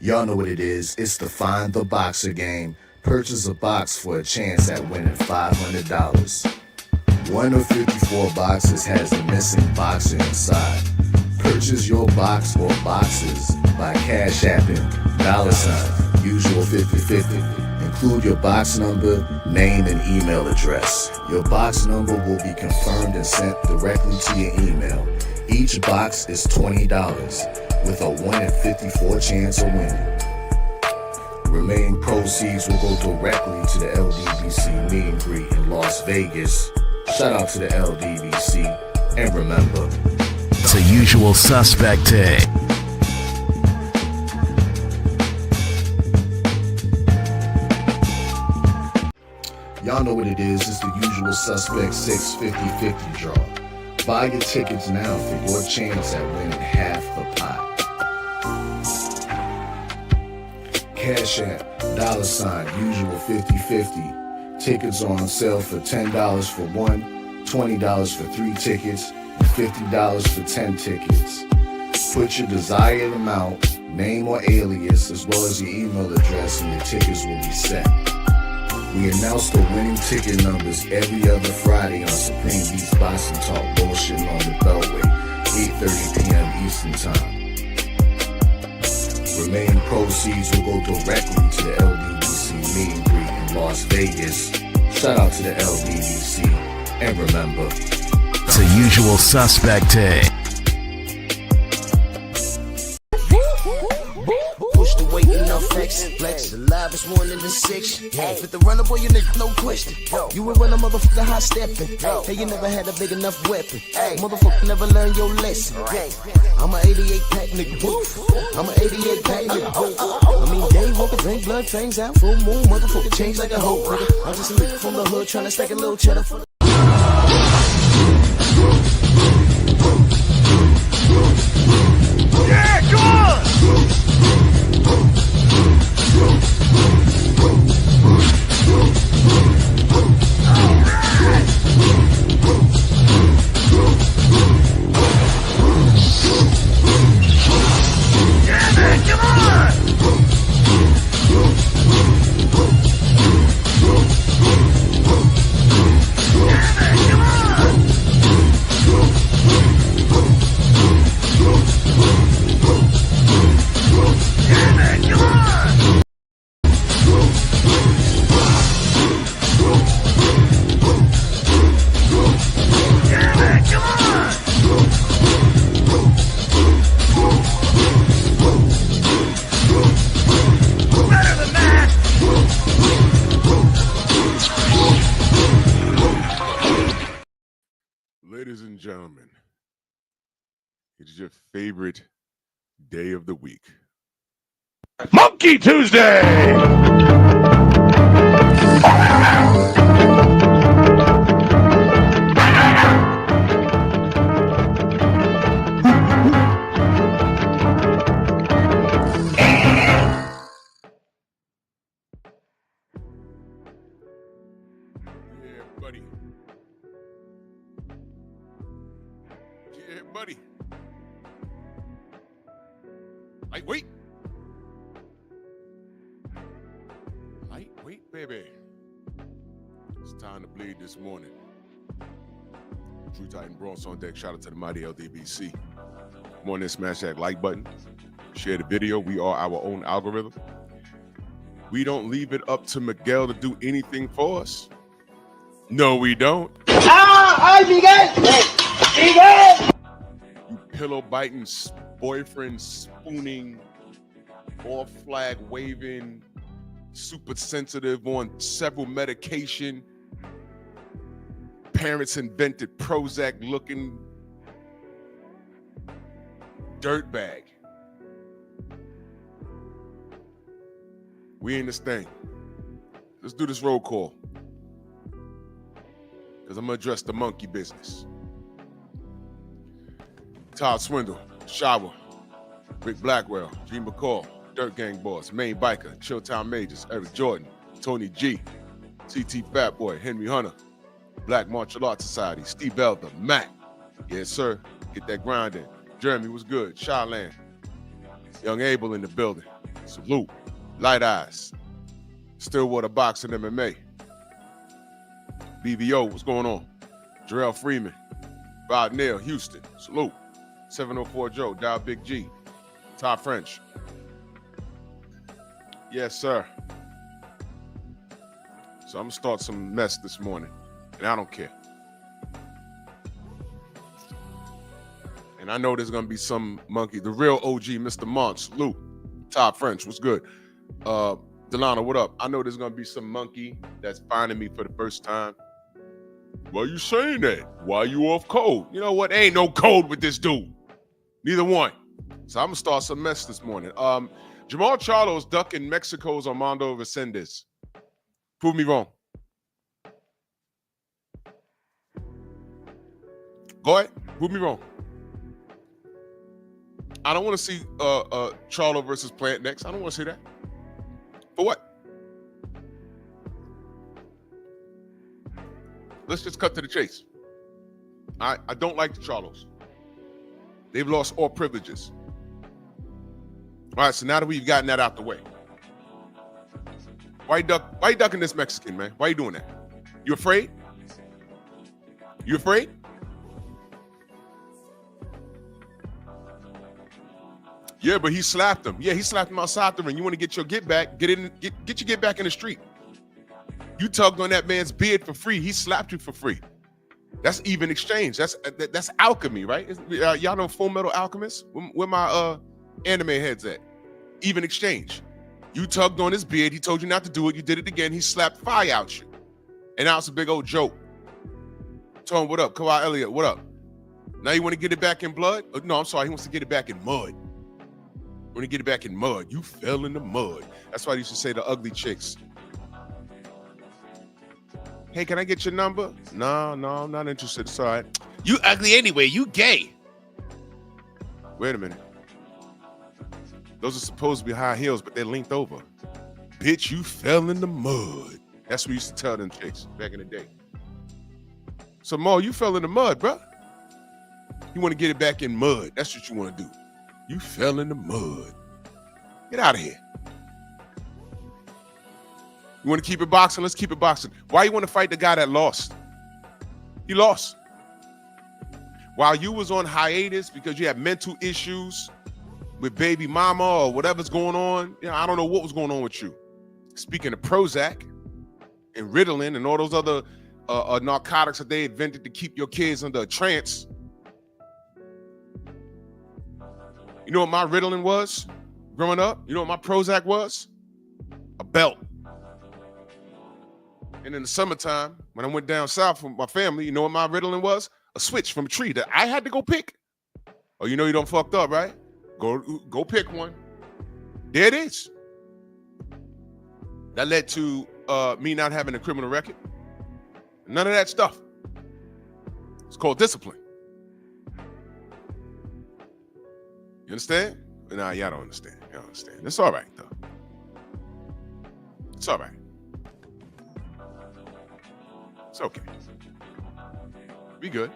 Y'all know what it is. It's the Find the Boxer game. Purchase a box for a chance at winning $500. One of 54 boxes has a missing boxer inside. Purchase your box or boxes by Cash Apping $ usual 50/50. Include your box number, name, and email address. Your box number will be confirmed and sent directly to your email. Each box is $20 with a 1 in 54 chance of winning. Remaining proceeds will go directly to the LDBC meet and greet in Las Vegas. Shout out to the LDBC, and remember, it's a usual suspect day. Y'all know what it is. It's the usual suspect 650-50 draw. Buy your tickets now for your chance at winning half the pot. Cash App, $ usual 50/50. Tickets are on sale for $10 for one, $20 for 3 tickets, and $50 for 10 tickets. Put your desired amount, name or alias, as well as your email address, and your tickets will be set. We announce the winning ticket numbers every other Friday on Supreme Beats Boxing Talk Bullshitting on the Beltway, 8:30 p.m. Eastern Time. Remaining proceeds will go directly to the LDBC meet and greet in Las Vegas. Shout out to the LDBC, and remember, it's a usual suspect day. Push the weight and no flex. Flex alive is more than the 6. With the runner boy, you nigga, no question. You would run a motherfucker high stepping. Hey, you never had a big enough weapon. Motherfucker never learned your lesson. I'm an 88 pack nigga. I'm an 88 pack nigga. I mean, day walker, drink blood, fangs out, full moon, motherfucker change like a hoe. I'm just a nigga from the hood trying to stack a little cheddar for the. Yeah, come on! Ladies and gentlemen, it is your favorite day of the week. Monkey Tuesday! Yeah, buddy. Yeah, buddy. Lightweight. Lightweight, baby. It's time to bleed this morning. True Titan Bronx on deck. Shout out to the mighty LDBC. Come on in, smash that like button. Share the video. We are our own algorithm. We don't leave it up to Miguel to do anything for us. No, we don't. ¡Ay, Miguel! ¡Miguel! You pillow biting, boyfriend spooning, off flag waving, super sensitive on several medication. Parents invented Prozac looking dirtbag. We in this thing. Let's do this roll call. Because I'm going to address the monkey business. Todd Swindle, Shower, Rick Blackwell, G. McCall, Dirt Gang Boss, Main Biker, Chilltown Majors, Eric Jordan, Tony G, CT Fat Boy, Henry Hunter, Black Martial Arts Society, Steve Elder, Mac. Yes, sir. Get that grind in. Jeremy was good. Shyland. Young Abel in the building. Salute. Light Eyes. Stillwater Boxing MMA. BVO, what's going on? Jarrell Freeman. Rod Neal, Houston. Salute. 704 Joe, Dow Big G. Todd French. Yes, sir. So I'm going to start some mess this morning, and I don't care. And I know there's going to be some monkey, the real OG, Mr. Monts, Luke, Todd French, what's good? Delano, what up? I know there's going to be some monkey that's finding me for the first time. Why you saying that? Why you off code? You know what? Ain't no code with this dude. Neither one. So I'm going to start some mess this morning. Jermall Charlo is ducking Mexico's Armando Resendiz. Prove me wrong. Go ahead. Prove me wrong. I don't want to see Charlo versus Plant next. I don't want to see that. For what? Let's just cut to the chase. I don't like the Charlos. They've lost all privileges. All right, so now that we've gotten that out the way, why you ducking this Mexican, man? Why you doing that? You afraid? You afraid? Yeah, but he slapped him. Yeah, he slapped him outside the ring. You want to get your get back? Get your get back in the street. You tugged on that man's beard for free. He slapped you for free. That's even exchange. That's alchemy, right? Y'all know Full Metal Alchemist? Where my anime heads at? Even exchange. You tugged on his beard. He told you not to do it. You did it again. He slapped fire out you. And now it's a big old joke. Tone, what up? Kawhi Elliott, what up? Now you want to get it back in blood? No, I'm sorry. He wants to get it back in mud. When you get it back in mud, you fell in the mud. That's why I used to say to ugly chicks. Hey, can I get your number? No, I'm not interested. It's all right. You ugly anyway. You gay. Wait a minute. Those are supposed to be high heels, but they're linked over. Bitch, you fell in the mud. That's what we used to tell them chicks back in the day. So, Mo, you fell in the mud, bro. You want to get it back in mud. That's what you want to do. You fell in the mud. Get out of here. You want to keep it boxing? Let's keep it boxing. Why you want to fight the guy that lost? He lost. While you was on hiatus because you had mental issues with baby mama or whatever's going on, I don't know what was going on with you. Speaking of Prozac and Ritalin and all those other narcotics that they invented to keep your kids under a trance. You know what my Ritalin was growing up? You know what my Prozac was? A belt. And in the summertime, when I went down south with my family, you know what my Ritalin was? A switch from a tree that I had to go pick. Oh, you know you done fucked up, right? Go pick one. There it is. That led to me not having a criminal record. None of that stuff. It's called discipline. You understand? Nah, y'all don't understand. Y'all don't understand. It's all right, though. It's all right. It's okay. We good.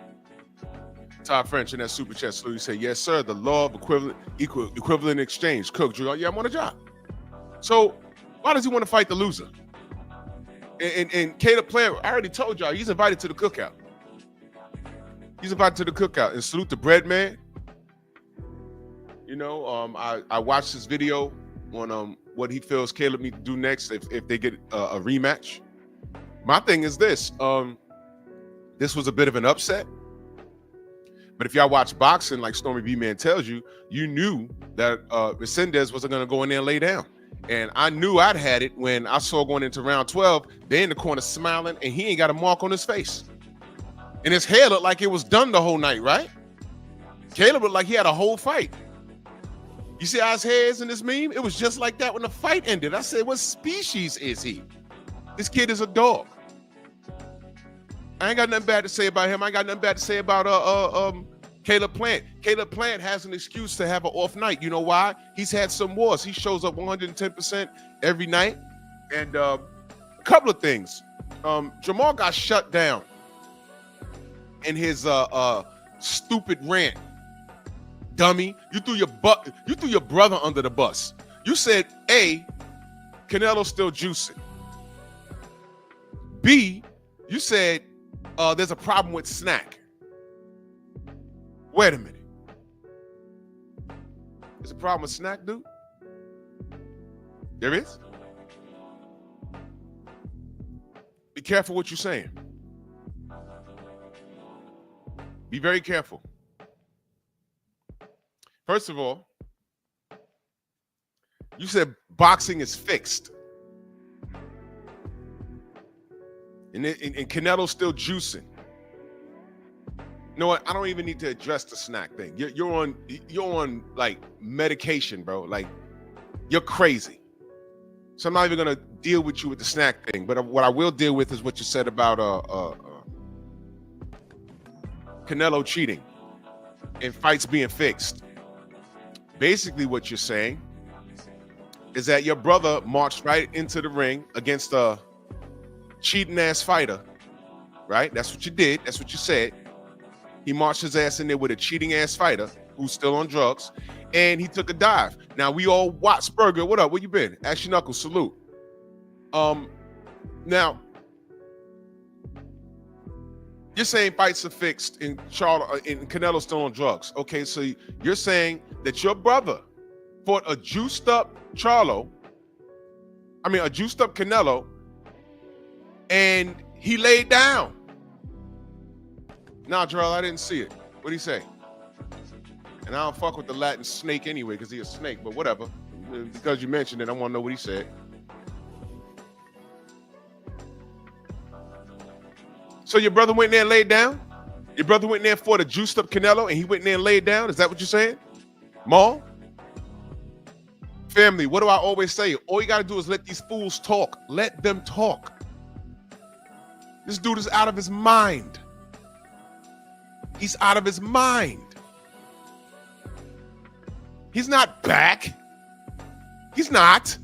Todd French in that super chat salute. You say, yes, sir. The law of equivalent exchange. Cook, Drew. Yeah, I'm on a job. So why does he want to fight the loser? And Caleb Plant, I already told y'all, he's invited to the cookout. He's invited to the cookout. And salute the bread man. You know, I watched this video on what he feels Caleb needs to do next if they get a rematch. My thing is this. This was a bit of an upset. But if y'all watch boxing, like Stormy B-Man tells you, you knew that Resendiz wasn't going to go in there and lay down. And I knew I'd had it when I saw going into round 12, they in the corner smiling, and he ain't got a mark on his face. And his hair looked like it was done the whole night, right? Caleb looked like he had a whole fight. You see how his hair is in this meme? It was just like that when the fight ended. I said, what species is he? This kid is a dog. I ain't got nothing bad to say about him. I ain't got nothing bad to say about Caleb Plant. Caleb Plant has an excuse to have an off night. You know why? He's had some wars. He shows up 110% every night. And a couple of things. Jermall got shut down in his stupid rant. Dummy, you threw your brother under the bus. You said A, Canelo's still juicing. B, you said there's a problem with snack. Wait a minute. There's a problem with snack, dude? There is? Be careful what you're saying. Be very careful. First of all, you said boxing is fixed. And Canelo's still juicing. You know what? I don't even need to address the snack thing. You're on like medication, bro. Like, you're crazy. So I'm not even gonna deal with you with the snack thing. But what I will deal with is what you said about Canelo cheating and fights being fixed. Basically, what you're saying is that your brother marched right into the ring against a cheating ass fighter, right? That's what you did. That's what you said. He marched his ass in there with a cheating ass fighter who's still on drugs, and he took a dive. Now we all watch. Spurger, what up? Where you been? Ashy Knuckles, salute. Now you're saying fights are fixed and Canelo's still on drugs. Okay, so you're saying that your brother fought a juiced up Canelo, and he laid down. Nah, Jarrell, I didn't see it. What'd he say? And I don't fuck with the Latin snake anyway, because he's a snake, but whatever. Because you mentioned it, I want to know what he said. So your brother went in there and laid down? Your brother went in there for the juiced up Canelo and he went in there and laid down? Is that what you're saying? Maul? Family, what do I always say? All you got to do is let these fools talk. Let them talk. This dude is out of his mind. He's out of his mind. He's not back. He's not.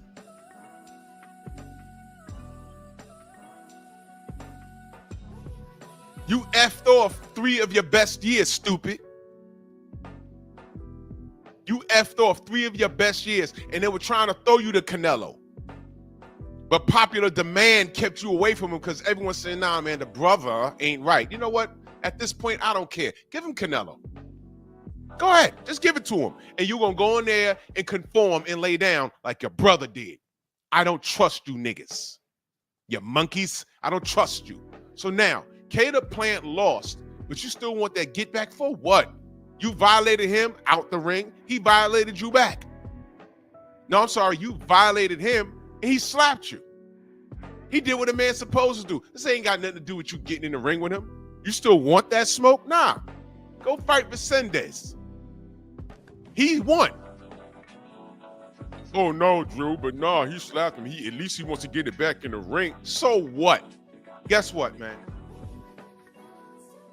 You effed off 3 of your best years, stupid. You effed off 3 of your best years, and they were trying to throw you to Canelo. But popular demand kept you away from him because everyone's saying, nah, man, the brother ain't right. You know what? At this point, I don't care. Give him Canelo. Go ahead. Just give it to him. And you're going to go in there and conform and lay down like your brother did. I don't trust you niggas. You monkeys. I don't trust you. So now, Caleb Plant lost, but you still want that get back for what? You violated him out the ring. He violated you back. No, I'm sorry. You violated him and he slapped you. He did what a man's supposed to do. This ain't got nothing to do with you getting in the ring with him. You still want that smoke? Nah. Go fight Resendiz. He won. Oh, no, Drew, but nah, he slapped him. At least he wants to get it back in the ring. So what? Guess what, man?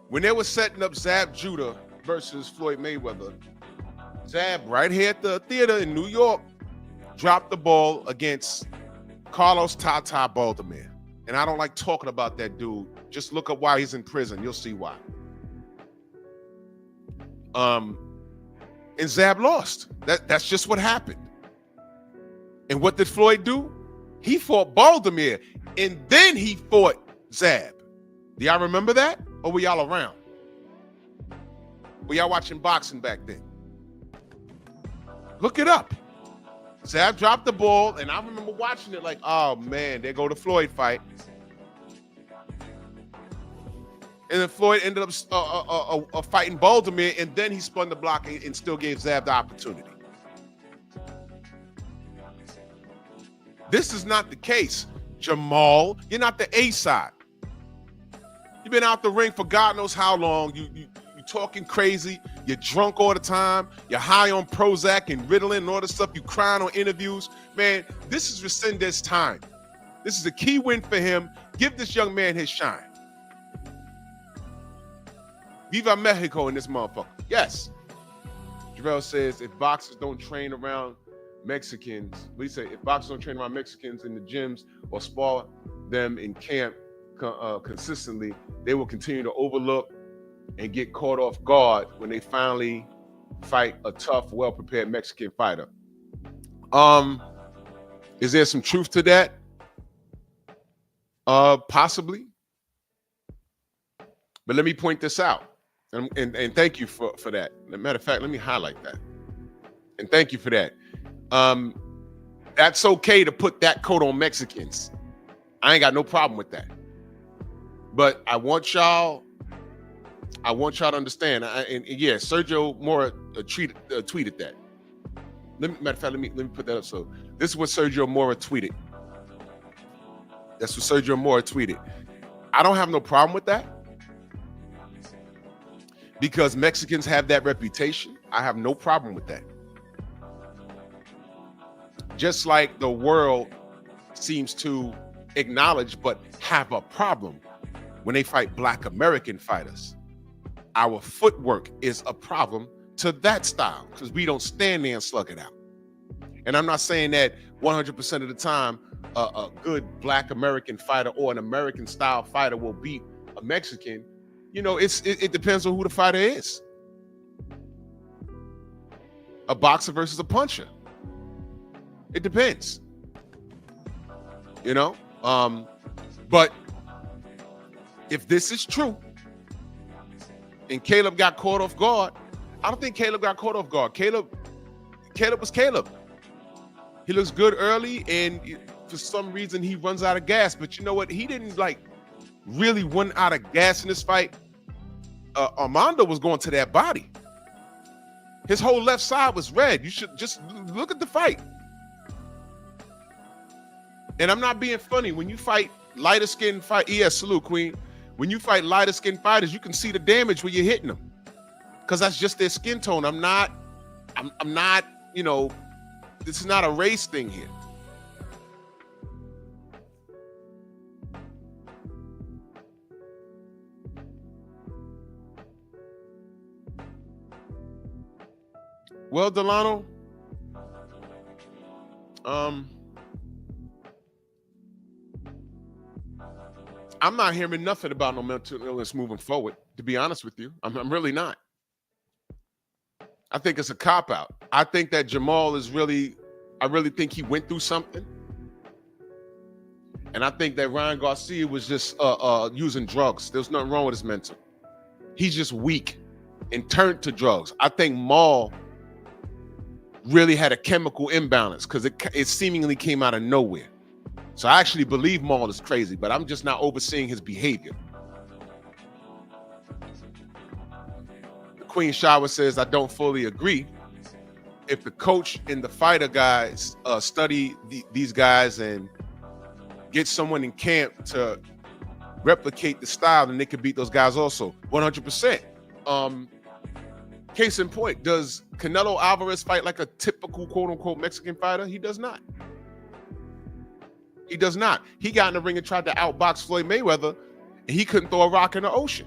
When they were setting up Zab Judah versus Floyd Mayweather, Zab right here at the theater in New York dropped the ball against Carlos Tata Baldomir. And I don't like talking about that dude. Just look up why he's in prison. You'll see why. And Zab lost. That's just what happened. And what did Floyd do? He fought Baldomir, and then he fought Zab. Do y'all remember that? Or were y'all around? Were y'all watching boxing back then? Look it up. Zab dropped the ball, and I remember watching it like, oh, man, there go the Floyd fight. And then Floyd ended up fighting Baldomir, and then he spun the block and still gave Zab the opportunity. This is not the case, Jermall. You're not the A side. You've been out the ring for God knows how long. You talking crazy. You're drunk all the time. You're high on Prozac and Ritalin and all this stuff. You crying on interviews. Man, this is Resendiz's time. This is a key win for him. Give this young man his shine. Viva Mexico in this motherfucker. Yes. Jarrell says if boxers don't train around Mexicans, what do you say? If boxers don't train around Mexicans in the gyms or spar them in camp consistently, they will continue to overlook and get caught off guard when they finally fight a tough, well-prepared Mexican fighter. Is there some truth to that? Possibly. But let me point this out. And thank you for that. As a matter of fact, let me highlight that. And thank you for that. That's okay to put that coat on Mexicans. I ain't got no problem with that. But I want y'all to understand. Yeah, Sergio Mora tweeted that. Matter of fact, let me put that up. So this is what Sergio Mora tweeted. That's what Sergio Mora tweeted. I don't have no problem with that because Mexicans have that reputation. I have no problem with that. Just like the world seems to acknowledge but have a problem when they fight Black American fighters. Our footwork is a problem to that style because we don't stand there and slug it out. And I'm not saying that 100% of the time a good Black American fighter or an American style fighter will beat a Mexican. You know, it depends on who the fighter is. A boxer versus a puncher. It depends. You know? But if this is true and Caleb got caught off guard, I don't think Caleb got caught off guard. Caleb was Caleb. He looks good early, and for some reason he runs out of gas. But you know what? He didn't like really run out of gas in this fight. Armando was going to that body. His whole left side was red. You should just look at the fight. And I'm not being funny. When you fight lighter skinned fight, yes, salute, Queen. When you fight lighter skinned fighters, you can see the damage when you're hitting them, because that's just their skin tone. I'm not. You know, this is not a race thing here. Well, Delano, I'm not hearing nothing about no mental illness moving forward, to be honest with you. I'm really not. I think it's a cop-out. I think that Jermall I really think he went through something. And I think that Ryan Garcia was just using drugs. There's nothing wrong with his mental. He's just weak and turned to drugs. I think Maul really had a chemical imbalance because it seemingly came out of nowhere. So I actually believe Maul is crazy, but I'm just not overseeing his behavior. The Queen Shower says, I don't fully agree. If the coach and the fighter guys study these guys and get someone in camp to replicate the style, then they could beat those guys also. 100%. Case in point, does Canelo Alvarez fight like a typical quote-unquote Mexican fighter? He does not. He does not. He got in the ring and tried to outbox Floyd Mayweather, and he couldn't throw a rock in the ocean.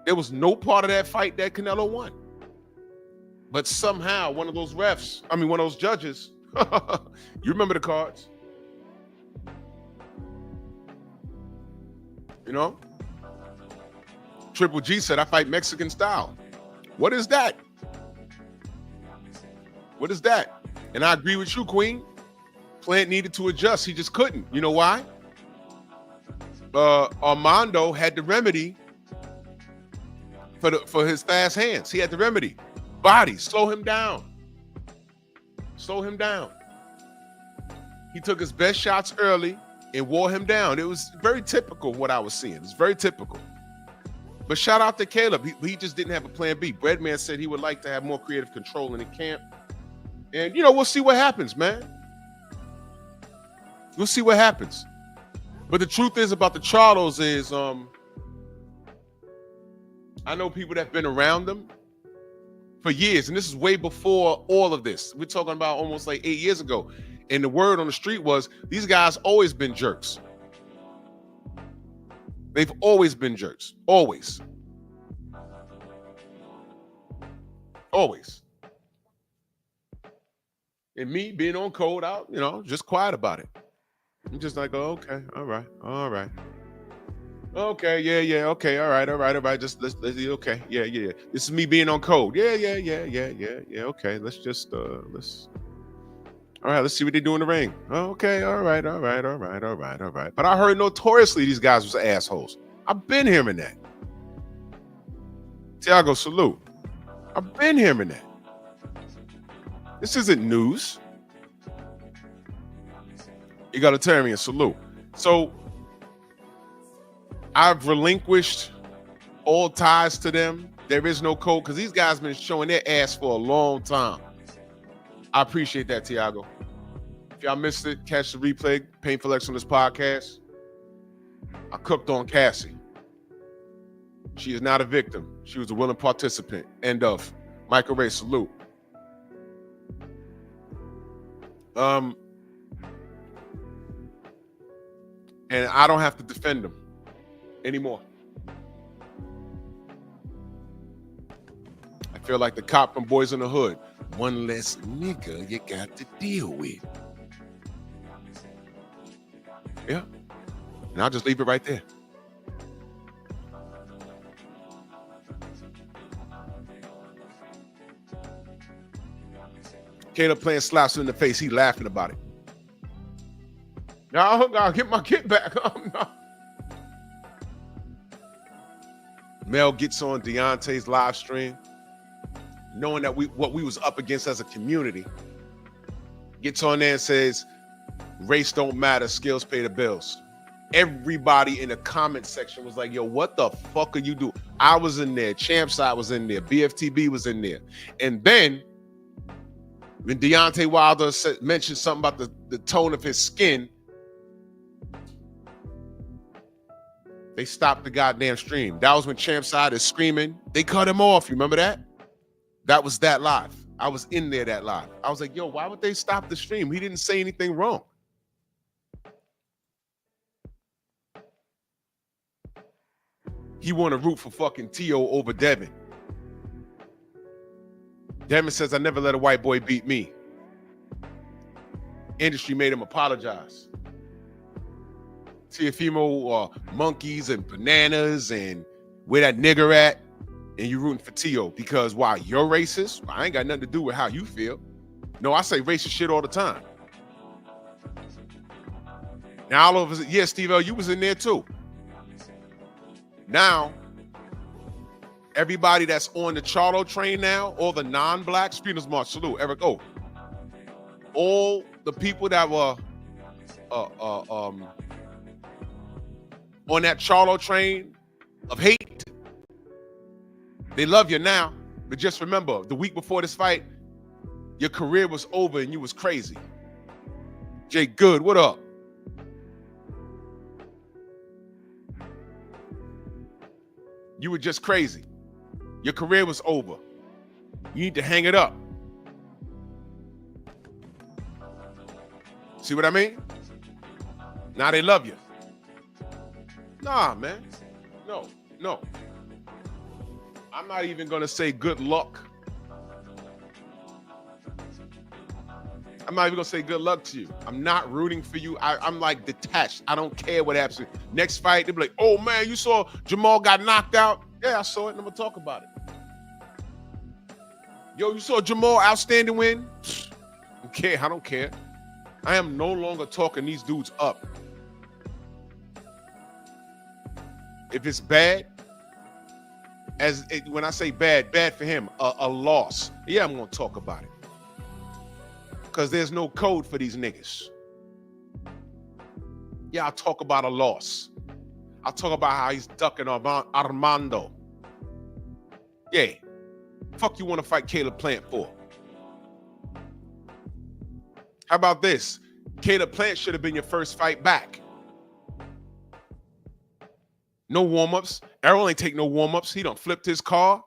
There was no part of that fight that Canelo won. But somehow, one of those judges, you remember the cards. You know? Triple G said, I fight Mexican style. What is that? What is that? And I agree with you, Queen. Plant needed to adjust. He just couldn't. You know why? Armando had the remedy for his fast hands. He had the remedy. Body, slow him down. Slow him down. He took his best shots early and wore him down. It was very typical what I was seeing. It's very typical. But shout out to Caleb. He just didn't have a plan B. Breadman said he would like to have more creative control in the camp. And, you know, we'll see what happens, man. We'll see what happens. But the truth is about the Charlos is, I know people that have been around them for years, and this is way before all of this. We're talking about almost like 8 years ago. And the word on the street was, these guys always been jerks. They've always been jerks. Always. Always. And me being on code out, you know, just quiet about it. I'm just like, oh, okay, all right. Okay, yeah, okay, all right. Just let's okay, yeah. This is me being on code. Yeah, okay. Let's just All right, let's see what they do in the ring. Okay, all right. But I heard notoriously these guys was assholes. I've been hearing that. Tiago, salute. I've been hearing that. This isn't news. Egalitarian, salute. So I've relinquished all ties to them. There is no code because these guys been showing their ass for a long time. I appreciate that, Tiago. If y'all missed it, catch the replay, Painful Excellence podcast. I cooked on Cassie. She is not a victim. She was a willing participant. End of. Michael Ray, salute. And I don't have to defend them anymore. I feel like the cop from Boys in the Hood. One less nigga you got to deal with. Yeah. And I'll just leave it right there. Caleb playing slaps him in the face. He laughing about it. No, I'll get my kid back. Oh, no. Mel gets on Deontay's live stream, knowing that what we was up against as a community. Gets on there and says, race don't matter, skills pay the bills. Everybody in the comment section was like, yo, what the fuck are you doing? I was in there. Champside was in there. BFTB was in there. And then when Deontay Wilder mentioned something about the tone of his skin, they stopped the goddamn stream. That was when Champside is screaming. They cut him off. You remember that? That was that live. I was in there that live. I was like, yo, why would they stop the stream? He didn't say anything wrong. He want to root for fucking T.O. over Devin. Devin says, I never let a white boy beat me. Industry made him apologize. Tiafimo monkeys and bananas and where that nigger at, and you rooting for T.O. because why? You're racist? Well, I ain't got nothing to do with how you feel. No, I say racist shit all the time. Now all of us, yeah, Steve L, you was in there too. Now, everybody that's on the Charlo train now, all the non-blacks, Freedom's March, salute, Eric O. All the people that were on that Charlo train of hate, they love you now. But just remember, the week before this fight, your career was over and you was crazy. Jay Good, what up? You were just crazy. Your career was over. You need to hang it up. See what I mean? Now they love you. Nah, man. No. I'm not even going to say good luck. I'm not even going to say good luck to you. I'm not rooting for you. I'm like detached. I don't care what happens. Next fight, they'll be like, oh, man, you saw Jermall got knocked out? Yeah, I saw it, and I'm going to talk about it. Yo, you saw Jermall outstanding win? I don't care. I am no longer talking these dudes up. If it's bad, when I say bad for him, a loss. Yeah, I'm going to talk about it. Because there's no code for these niggas. Yeah, I'll talk about a loss. I'll talk about how he's ducking Armando. Yeah. Fuck you want to fight Caleb Plant for? How about this? Caleb Plant should have been your first fight back. No warm-ups. Errol ain't take no warm-ups. He done flipped his car.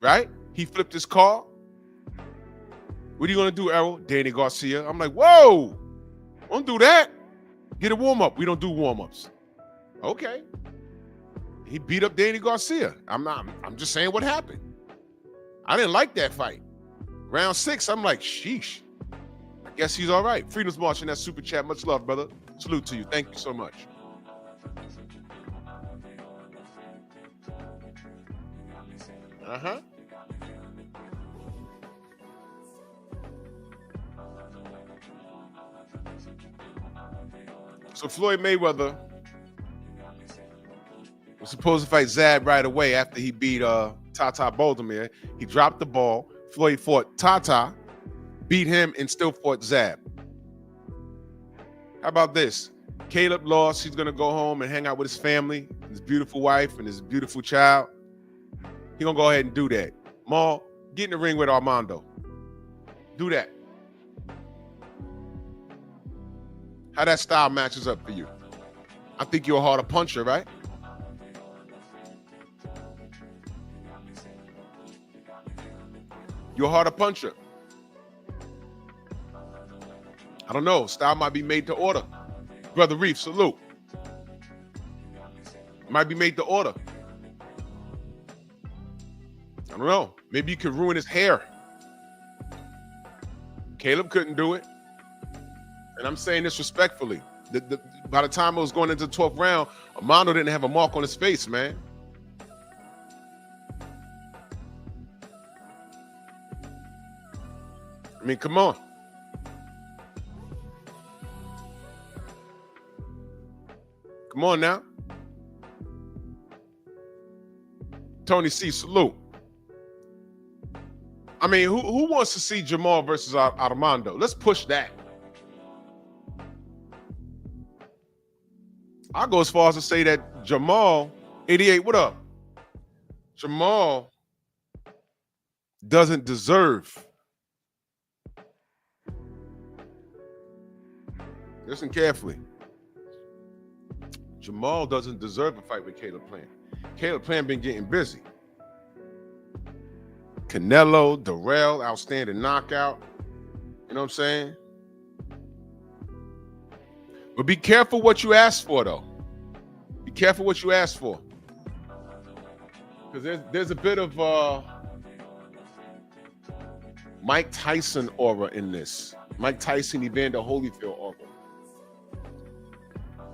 Right? He flipped his car. What are you going to do, Errol? Danny Garcia. I'm like, whoa. Don't do that. Get a warm-up. We don't do warm-ups. Okay. He beat up Danny Garcia. I'm just saying what happened. I didn't like that fight. Round 6, I'm like, sheesh. I guess he's all right. Freedom's March in that super chat. Much love, brother. Salute to you. Thank you so much. So Floyd Mayweather was supposed to fight Zab right away after he beat Tata Baldomir. He dropped the ball. Floyd fought Tata, beat him, and still fought Zab. How about this? Caleb lost. He's going to go home and hang out with his family, his beautiful wife, and his beautiful child. He's going to go ahead and do that. Maul, get in the ring with Armando. Do that. How that style matches up for you? I think you're a harder puncher, right? You're a harder puncher. I don't know. Style might be made to order. Brother Reef, salute. Might be made to order. I don't know. Maybe you could ruin his hair. Caleb couldn't do it. And I'm saying this respectfully. By the time it was going into the 12th round, Armando didn't have a mark on his face, man. I mean, come on. Come on now. Tony C, salute. I mean, who wants to see Jermall versus Armando? Let's push that. I'll go as far as to say that Jermall, 88, what up? Jermall doesn't deserve. Listen carefully. Jermall doesn't deserve a fight with Caleb Plant. Caleb Plant been getting busy. Canelo, Darrell, outstanding knockout. You know what I'm saying? But be careful what you ask for, though. Be careful what you ask for. Because there's a bit of Mike Tyson aura in this. Mike Tyson, Evander Holyfield aura.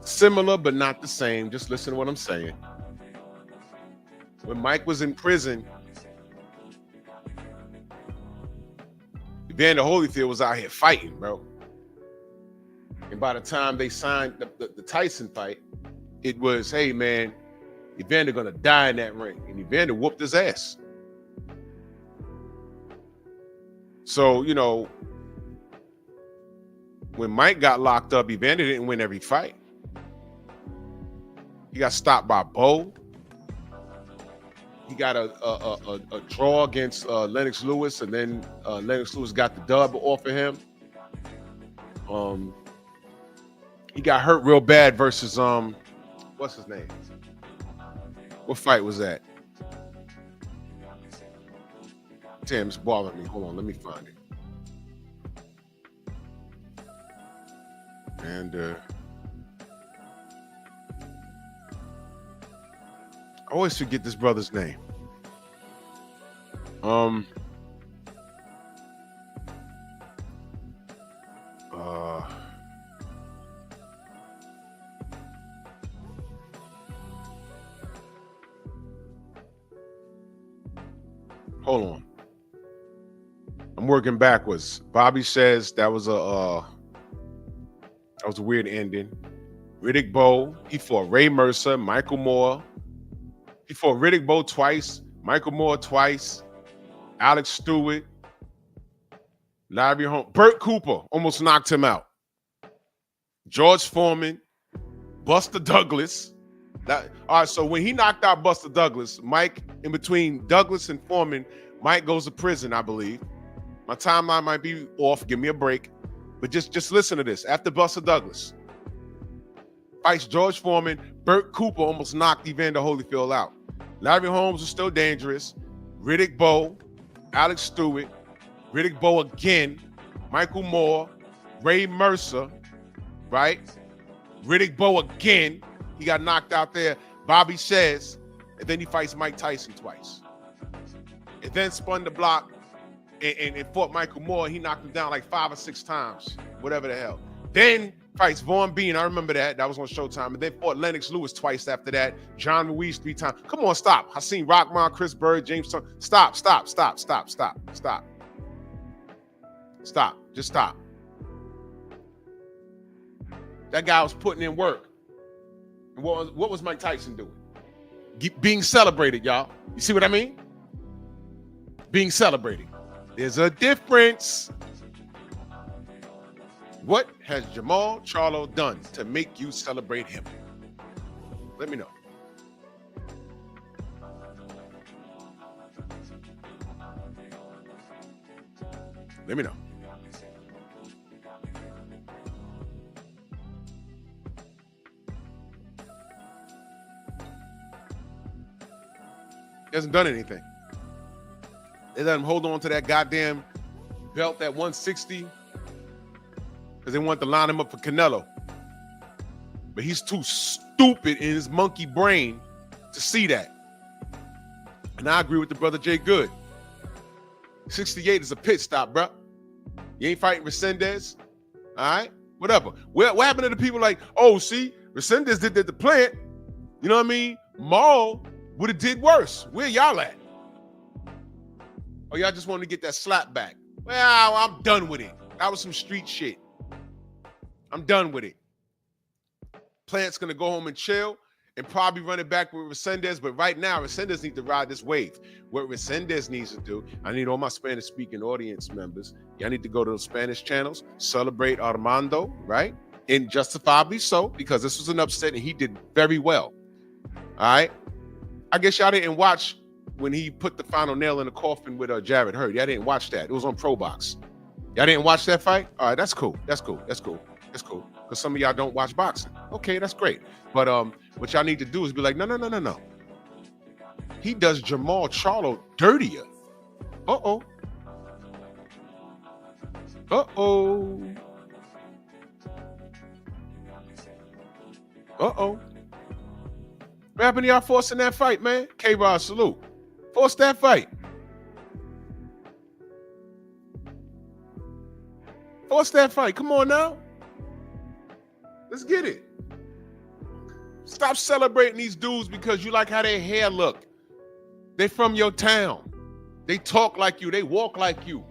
Similar, but not the same. Just listen to what I'm saying. When Mike was in prison, Evander Holyfield was out here fighting, bro. And by the time they signed the Tyson fight, it was, hey, man, Evander gonna die in that ring. And Evander whooped his ass. So, you know, when Mike got locked up, Evander didn't win every fight. He got stopped by Bo. He got a draw against Lennox Lewis, and then Lennox Lewis got the dub off of him. He got hurt real bad versus what's his name? What fight was that? Damn, it's bothering me. Hold on, let me find it. And I always forget this brother's name. Hold on. I'm working backwards. Bobby says that was a weird ending. Riddick Bowe, he fought Ray Mercer, Michael Moore. He fought Riddick Bowe twice, Michael Moore twice, Alex Stewart, Larry Holmes. Burt Cooper almost knocked him out. George Foreman, Buster Douglas. All right, so when he knocked out Buster Douglas, Mike, in between Douglas and Foreman, Mike goes to prison, I believe. My timeline might be off. Give me a break. But just listen to this. After Buster Douglas fights George Foreman, Burt Cooper almost knocked Evander Holyfield out. Larry Holmes was still dangerous. Riddick Bowe, Alex Stewart, Riddick Bowe again, Michael Moore, Ray Mercer, right? Riddick Bowe again. He got knocked out there. Bobby says, and then he fights Mike Tyson twice. And then spun the block and fought Michael Moore. He knocked him down like 5 or 6 times, whatever the hell. Then fights Vaughn Bean. I remember that. That was on Showtime. And then fought Lennox Lewis twice after that. John Ruiz 3 times. Come on, stop. I seen Rockman, Chris Bird, James Stone. Stop. Just stop. That guy was putting in work. And what was Mike Tyson doing? Being celebrated, y'all. You see what I mean? Being celebrated. There's a difference. What has Jermall Charlo done to make you celebrate him? Let me know. Let me know. He hasn't done anything. They let him hold on to that goddamn belt at 160 because they want to line him up for Canelo. But he's too stupid in his monkey brain to see that. And I agree with the brother Jay Good. 68 is a pit stop, bro. You ain't fighting Resendiz. All right? Whatever. What happened to the people like, oh, see, Resendiz did the plant. You know what I mean? Maul would have did worse. Where y'all at? Oh, y'all just wanted to get that slap back. Well, I'm done with it. That was some street shit. I'm done with it. Plant's going to go home and chill and probably run it back with Resendiz. But right now, Resendiz needs to ride this wave. What Resendiz needs to do, I need all my Spanish-speaking audience members. Y'all need to go to the Spanish channels, celebrate Armando, right? And justifiably so, because this was an upset and he did very well. All right? I guess y'all didn't watch when he put the final nail in the coffin with Jared Hurd. Y'all didn't watch that. It was on Pro Box. Y'all didn't watch that fight? All right, that's cool. That's cool. That's cool. That's cool. Because some of y'all don't watch boxing. Okay, that's great. But what y'all need to do is be like, no. He does Jermall Charlo dirtier. Uh-oh. Uh-oh. Uh-oh. What happened to y'all forcing that fight, man? K-Rod, salute. Force that fight. Force that fight. Come on now. Let's get it. Stop celebrating these dudes because you like how their hair look. They from your town. They talk like you. They walk like you.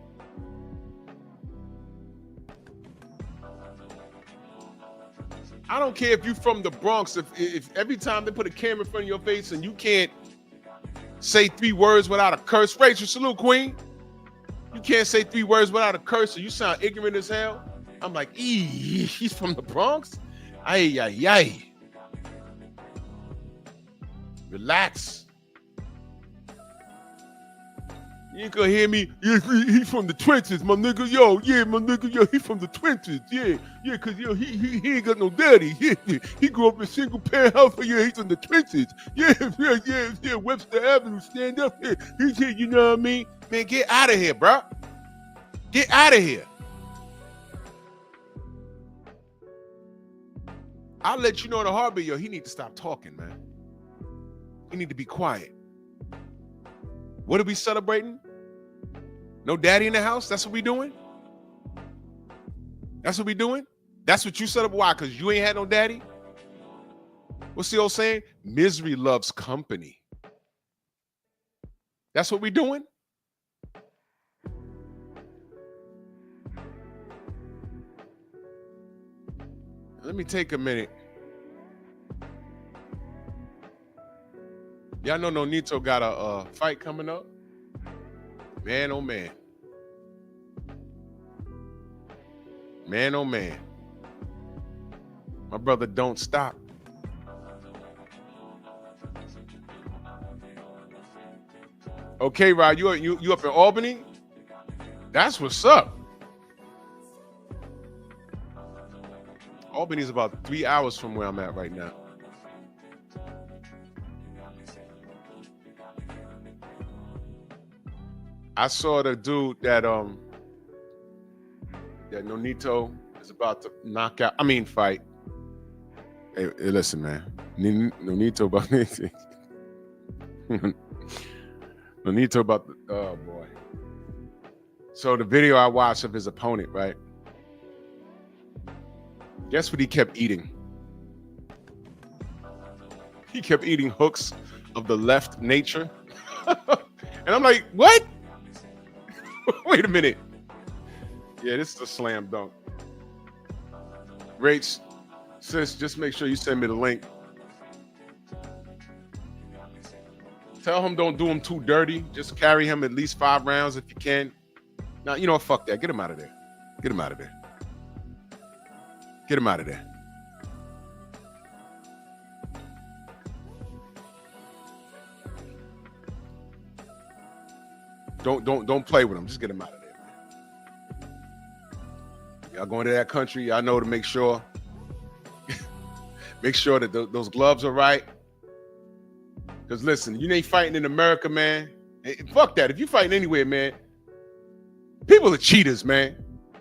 I don't care if you from the Bronx. If every time they put a camera in front of your face and you can't say 3 words without a curse. Rachel, salute, queen. You can't say 3 words without a curse, so you sound ignorant as hell. I'm like, he's from the Bronx? Ay. Relax. You ain't gonna hear me. Yeah, he from the 20s, my nigga. Yo, yeah, my nigga. Yo, he from the 20s. Yeah, cause yo, he ain't got no daddy. He grew up in a single parent house. Yeah, he's in the 20s. Yeah. Webster Avenue, stand up here. He's here. You know what I mean? Man, get out of here, bro. Get out of here. I'll let you know in a heartbeat, yo. He need to stop talking, man. He need to be quiet. What are we celebrating? No daddy in the house? That's what we doing? That's what we doing? That's what you celebrate? Why? Because you ain't had no daddy? What's the old saying? Misery loves company. That's what we doing? Let me take a minute. Y'all know Nonito got a fight coming up? Man, oh man. Man, oh man. My brother don't stop. Okay, Rod, you up in Albany? That's what's up. Albany's about 3 hours from where I'm at right now. I saw the dude that Nonito is about to knock out. Fight. Hey, listen, man. Nonito about Nonito about the, oh boy. So the video I watched of his opponent, right? Guess what he kept eating? He kept eating hooks of the left nature. And I'm like, what? Wait a minute. Yeah, this is a slam dunk. Rach, Sis, just make sure you send me the link. Tell him don't do him too dirty. Just carry him at least 5 rounds if you can. Now, you know what? Fuck that. Get him out of there. Get him out of there. Get him out of there. Don't play with him. Just get him out of there, man. Y'all going to that country, y'all know to make sure that those gloves are right. Because listen, you ain't fighting in America, man. Hey, fuck that. If you fighting anywhere, man, people are cheaters, man.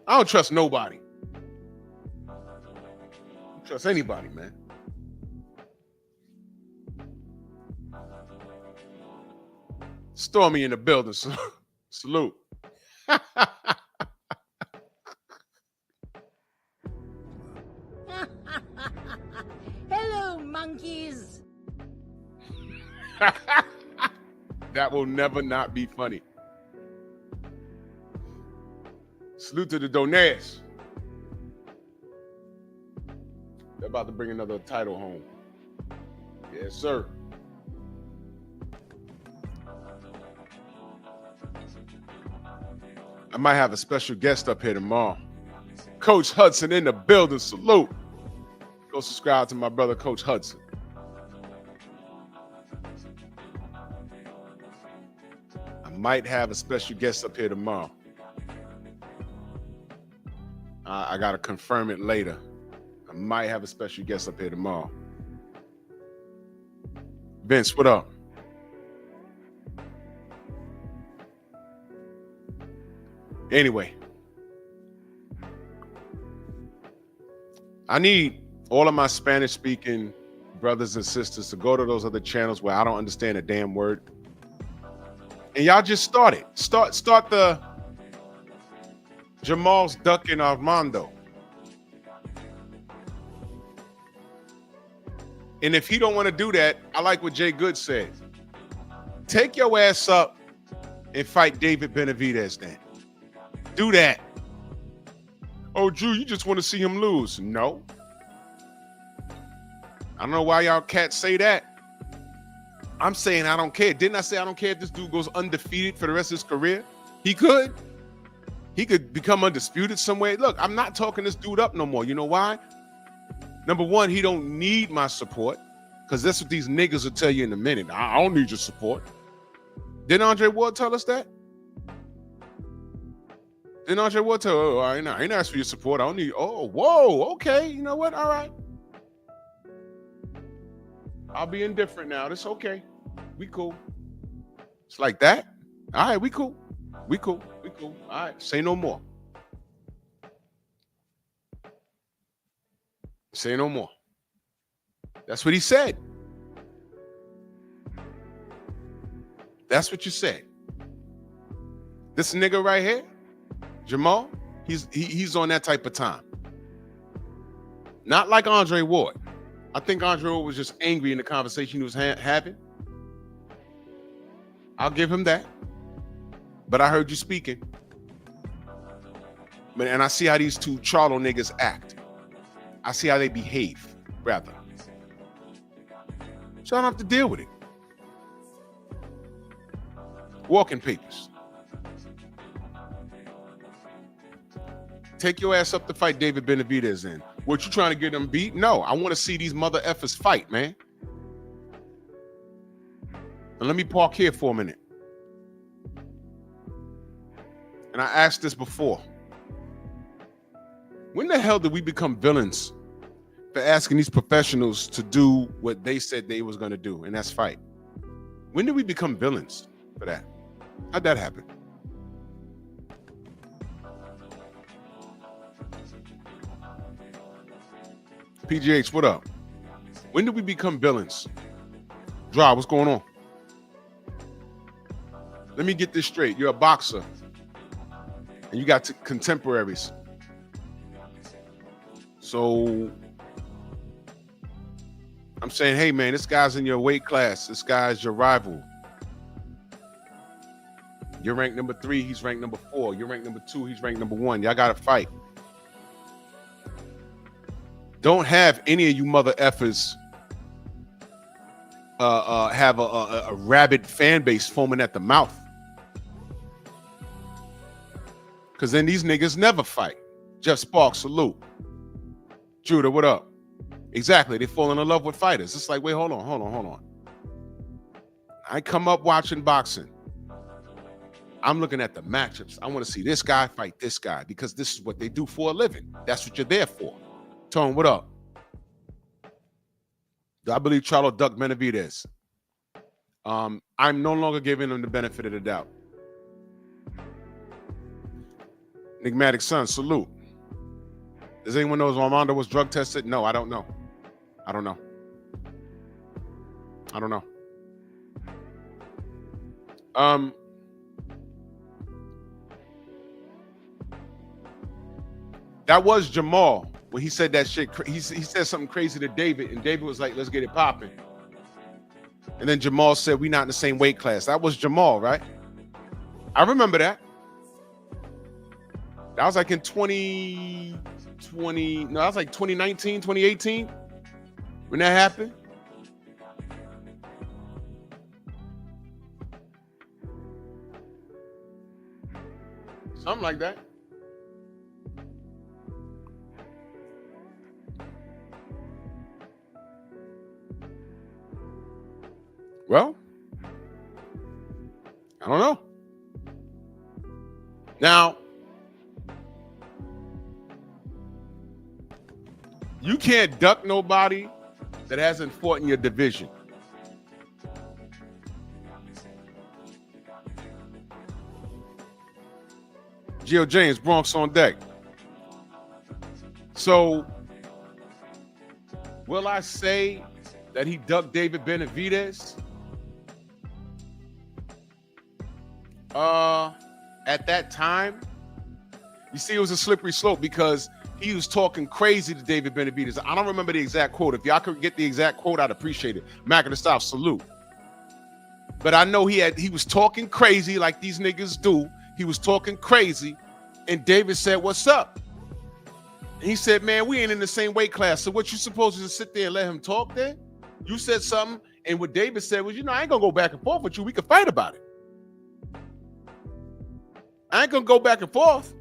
I don't trust nobody. I don't trust anybody, man. Stormy in the building. Salute. Hello, monkeys. That will never not be funny. Salute to the Donaires. They're about to bring another title home. Yes, sir. I might have a special guest up here tomorrow. Coach Hudson in the building. Salute. Go subscribe to my brother, Coach Hudson. I might have a special guest up here tomorrow. I got to confirm it later. I might have a special guest up here tomorrow. Vince, what up? Anyway, I need all of my Spanish-speaking brothers and sisters to go to those other channels where I don't understand a damn word. And y'all just start it. Start the Jermall's ducking Armando. And if he don't want to do that, I like what Jay Good said. Take your ass up and fight David Benavidez then. Do that. Oh, Drew, you just want to see him lose. No. I don't know why y'all cats say that. I'm saying I don't care. Didn't I say I don't care if this dude goes undefeated for the rest of his career? He could. He could become undisputed somewhere. Look, I'm not talking this dude up no more. You know why? Number one, he don't need my support, because that's what these niggas will tell you in a minute. I don't need your support. Didn't Andre Ward tell us that? Didn't Andre Ward tell, oh, I ain't asked for your support. I don't need, oh, whoa, okay. You know what? All right. I'll be indifferent now. That's okay. We cool. It's like that. All right, we cool. We cool. We cool. All right, say no more. Say no more. That's what he said. That's what you said. This nigga right here, Jermall, he's on that type of time. Not like Andre Ward. I think Andre Ward was just angry in the conversation he was having. I'll give him that. But I heard you speaking. And I see how these two Charlo niggas act. I see how they behave, rather. So I don't have to deal with it. Walking papers. Take your ass up to fight David Benavidez in. What, you trying to get him beat? No, I want to see these mother effers fight, man. And let me park here for a minute. And I asked this before. When the hell did we become villains for asking these professionals to do what they said they was going to do, and that's fight? When did we become villains for that? How'd that happen? PGH, what up? When did we become villains? Dra, what's going on? Let me get this straight. You're a boxer, and you got contemporaries. So I'm saying, hey, man, this guy's in your weight class. This guy's your rival. You're ranked number 3. He's ranked number 4. You're ranked number 2. He's ranked number 1. Y'all got to fight. Don't have any of you mother effers have a rabid fan base foaming at the mouth. Because then these niggas never fight. Jeff Sparks, salute. Judah, what up? Exactly, they falling in love with fighters. It's like, wait, hold on. I come up watching boxing. I'm looking at the matchups. I want to see this guy fight this guy because this is what they do for a living. That's what you're there for. Tone, what up? Do I believe Charlo ducked Benavidez? I'm no longer giving him the benefit of the doubt. Enigmatic Son, salute. Does anyone know if Armando was drug tested? No, I don't know. That was Jermall when he said that shit. He said something crazy to David, and David was like, let's get it popping. And then Jermall said, we not in the same weight class. That was Jermall, right? I remember that. That was like in 2020. No, that was like 2019, 2018 when that happened. Something like that. Well, I don't know. Now, you can't duck nobody that hasn't fought in your division. Gio James, Bronx on deck. So, will I say that he ducked David Benavidez? At that time, you see, it was a slippery slope because he was talking crazy to David Benavidez. I don't remember the exact quote. If y'all could get the exact quote, I'd appreciate it. Mac of the South, salute. But I know he was talking crazy like these niggas do. He was talking crazy, and David said, "What's up?" And he said, "Man, we ain't in the same weight class. So what you supposed to sit there and let him talk then? You said something, and what David said was, I ain't gonna go back and forth with you. We can fight about it. I ain't gonna go back and forth."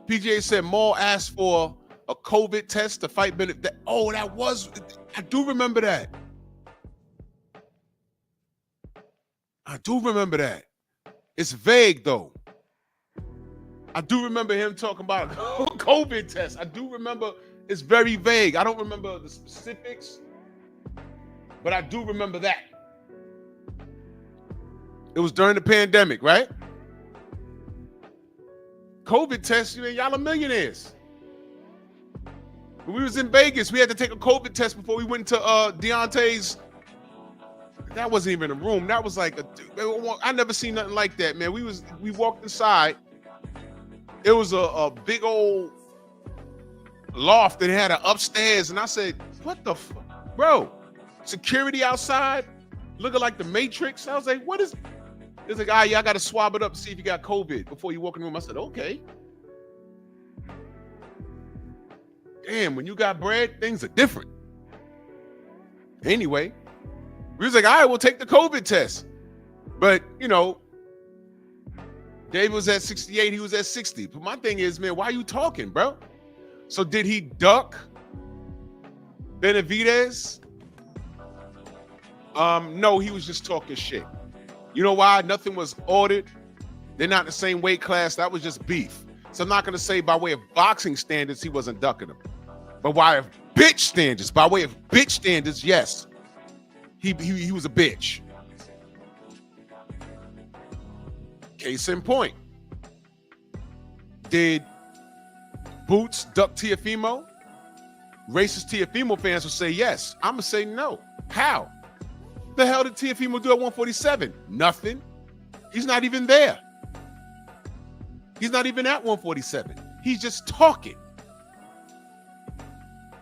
PGA said Maul asked for a COVID test to fight Bennett. Oh, I do remember that. It's vague though. I do remember him talking about a COVID test. I do remember it's very vague. I don't remember the specifics, but I do remember that. It was during the pandemic, right? COVID test, y'all are millionaires. When we was in Vegas, we had to take a COVID test before we went to Deontay's. That wasn't even a room. That was like I never seen nothing like that, man. We walked inside. It was a big old loft that had an upstairs, and I said, "What the bro? Security outside, looking like the Matrix." I was like, "What is?" It's like, y'all got to swab it up to see if you got COVID before you walk in the room. I said, "Okay." Damn, when you got bread, things are different. Anyway, we was like, "All right, we'll take the COVID test." But, Dave was at 68, he was at 60. But my thing is, man, why are you talking, bro? So did he duck Benavidez? No, he was just talking shit. You know why? Nothing was ordered. They're not in the same weight class. That was just beef. So I'm not going to say by way of boxing standards, he wasn't ducking him. But by way of bitch standards, yes. He was a bitch. Case in point. Did Boots duck Teofimo? Racist Teofimo fans will say yes. I'm going to say no. How? The hell did Teofimo do at 147? Nothing. He's not even there. He's not even at 147. He's just talking.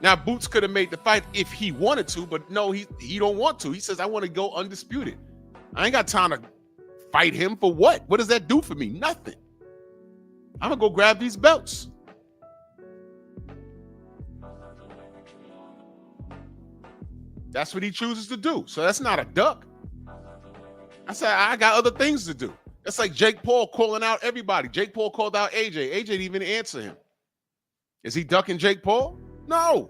Now, Boots could have made the fight if he wanted to, but no, he don't want to. He says, "I want to go undisputed. I ain't got time to fight him for what? What does that do for me? Nothing. I'm going to go grab these belts." That's what he chooses to do. So that's not a duck. I said, I got other things to do. That's like Jake Paul calling out everybody. Jake Paul called out AJ. AJ didn't even answer him. Is he ducking Jake Paul? No.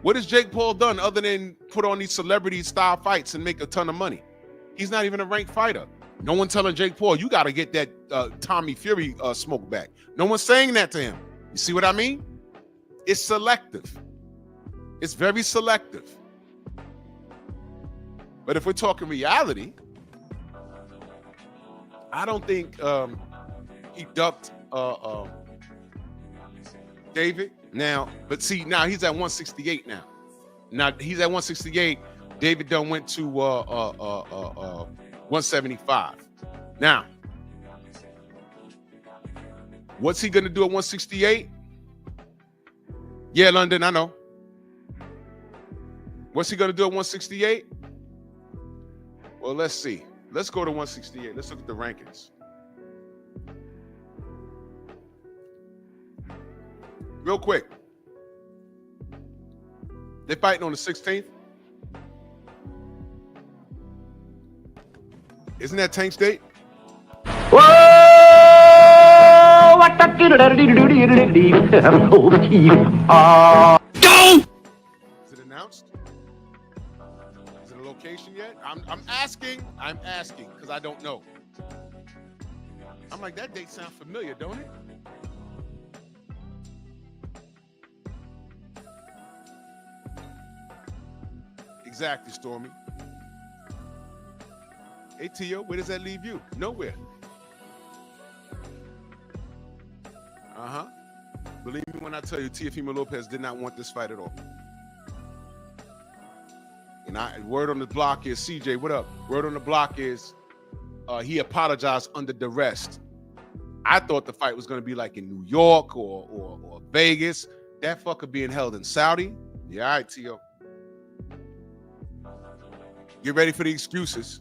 What has Jake Paul done other than put on these celebrity-style fights and make a ton of money? He's not even a ranked fighter. No one telling Jake Paul, you got to get that Tommy Fury smoke back. No one's saying that to him. You see what I mean? It's selective. It's very selective. But if we're talking reality, I don't think he ducked David. Now, but see, now he's at 168 now. Now he's at 168. David done went to 175. Now, what's he gonna do at 168? Yeah, London, I know. What's he gonna do at 168? Well, let's see. Let's go to 168. Let's look at the rankings. Real quick. They're fighting on the 16th. Isn't that Tank's date? Whoa! What the Is it announced? Is it a location yet? I'm asking because I don't know. I'm like, that date sounds familiar, don't it? Exactly, Stormy. Hey, Tio, where does that leave you? Nowhere. Uh-huh. Believe me when I tell you, Teofimo Lopez did not want this fight at all. And word on the block is, CJ, what up? Word on the block is he apologized under duress. I thought the fight was going to be like in New York or Vegas. That fucker being held in Saudi. Yeah, all right, Tio. Get ready for the excuses.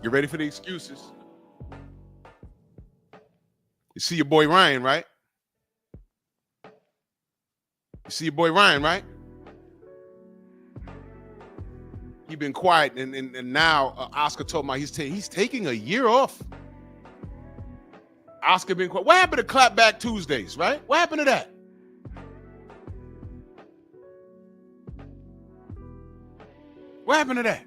Get ready for the excuses. You see your boy Ryan, right? You see your boy Ryan, right? He been quiet, and now Oscar told me he's taking a year off. Oscar been quiet. What happened to Clapback Tuesdays, right? What happened to that? What happened to that?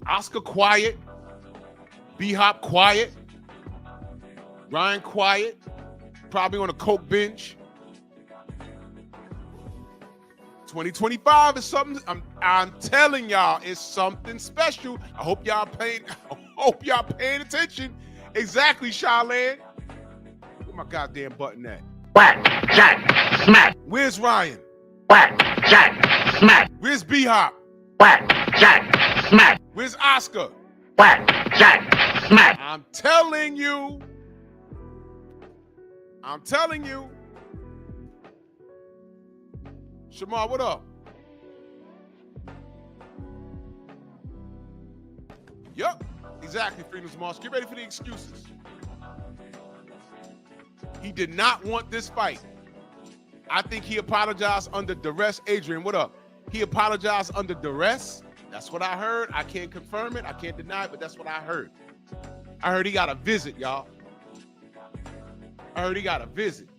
Oscar quiet. B-Hop quiet. Ryan quiet. Probably on a coke binge. 2025 is something. I'm telling y'all, it's something special. I hope y'all paying attention. Exactly, Charlene. Where my goddamn button at? Whack, jack, smack. Where's Ryan? Whack, jack, smack. Where's B-Hop? Whack, jack, smack. Where's Oscar? Whack, jack, smack. I'm telling you. Shamar, what up? Yup, exactly, Freedom's March. Get ready for the excuses. He did not want this fight. I think he apologized under duress. Adrian, what up? He apologized under duress. That's what I heard. I can't confirm it. I can't deny it, but that's what I heard. I heard he got a visit, y'all. I heard he got a visit.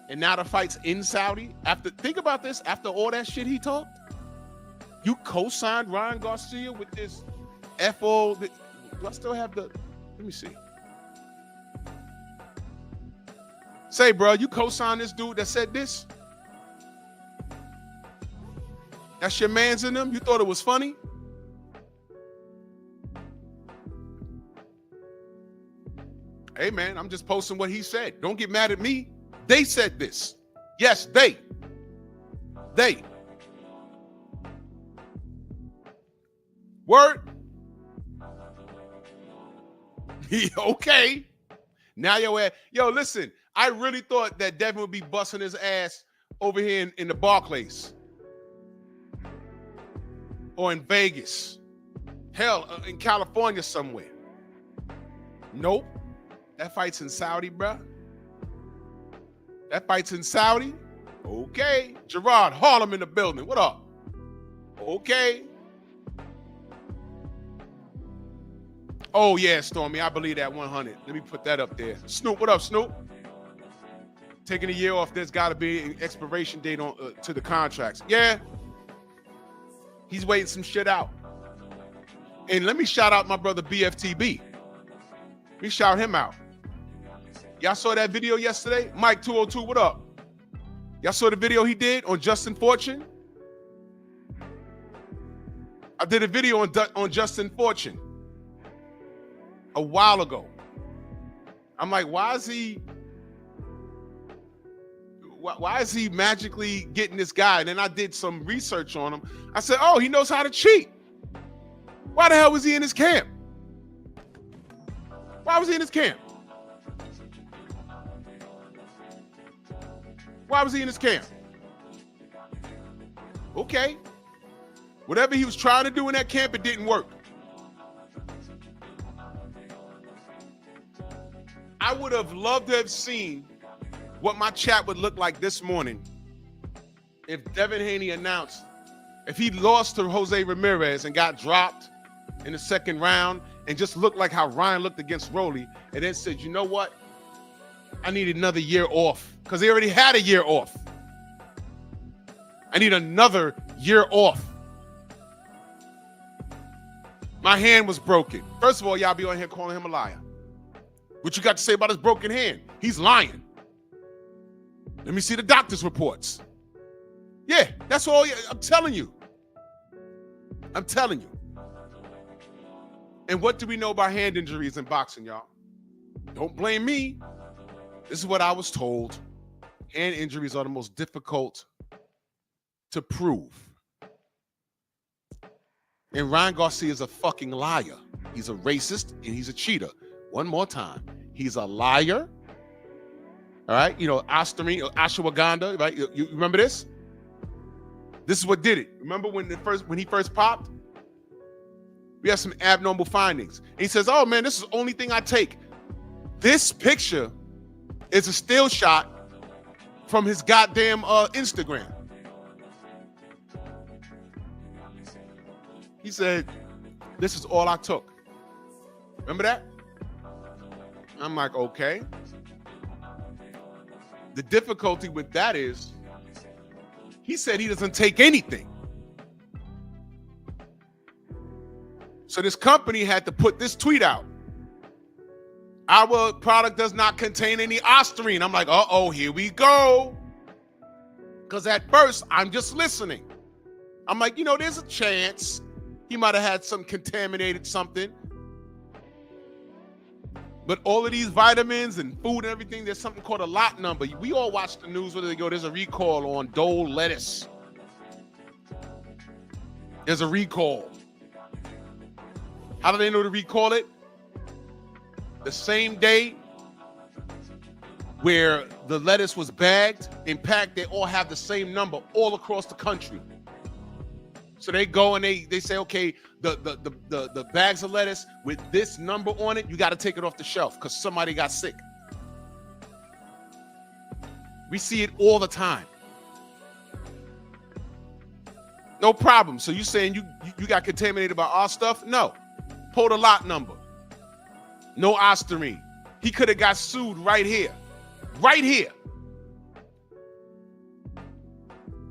And now the fight's in Saudi. Think about this. After all that shit he talked, you co-signed Ryan Garcia with this FO. Do I still have the? Let me see. Say, bro, you co-signed this dude that said this? That's your man's in them? You thought it was funny? Hey, man, I'm just posting what he said. Don't get mad at me. They said this. Yes, they. Word? Okay. Now yo, listen, I really thought that Devin would be busting his ass over here in the Barclays. Or in Vegas. Hell, in California somewhere. Nope. That fight's in Saudi, bruh. That fight's in Saudi. Okay. Gerard Harlem in the building. What up? Okay. Oh, yeah, Stormy. I believe that 100. Let me put that up there. Snoop, what up, Snoop? Taking a year off, there's got to be an expiration date on to the contracts. Yeah. He's waiting some shit out. And let me shout out my brother BFTB. Let me shout him out. Y'all saw that video yesterday? Mike 202, what up? Y'all saw the video he did on Justin Fortune? I did a video on Justin Fortune a while ago. I'm like, why is he magically getting this guy? And then I did some research on him. I said, oh, he knows how to cheat. Why the hell was he in his camp? Why was he in his camp? Why was he in his camp? Okay. Whatever he was trying to do in that camp, it didn't work. I would have loved to have seen what my chat would look like this morning if Devin Haney announced, if he lost to Jose Ramirez and got dropped in the second round and just looked like how Ryan looked against Rolly, and then said, you know what? I need another year off, because he already had a year off. I need another year off. My hand was broken. First of all, y'all be on here calling him a liar. What you got to say about his broken hand? He's lying. Let me see the doctor's reports. Yeah, that's all. I'm telling you. I'm telling you. And what do we know about hand injuries in boxing, y'all? Don't blame me. This is what I was told. Hand injuries are the most difficult to prove. And Ryan Garcia is a fucking liar. He's a racist and he's a cheater. One more time. He's a liar. All right. You know, ashwagandha, right? You remember this? This is what did it. Remember when he first popped? We have some abnormal findings. And he says, oh man, this is the only thing I take. This picture is a still shot from his goddamn Instagram. He said, this is all I took. Remember that? I'm like, okay. The difficulty with that is he said he doesn't take anything. So this company had to put this tweet out. Our product does not contain any ostarine. I'm like, uh-oh, here we go. Because at first, I'm just listening. I'm like, you know, there's a chance he might have had some contaminated something. But all of these vitamins and food and everything, there's something called a lot number. We all watch the news where they go, there's a recall on Dole lettuce. There's a recall. How do they know to recall it? The same day where the lettuce was bagged and packed, they all have the same number all across the country. So they go and they say, okay, the bags of lettuce with this number on it, you got to take it off the shelf because somebody got sick. We see it all the time. No problem. So you saying you got contaminated by our stuff? No. Pull the lot number. No ostarine. He could have got sued right here. Right here.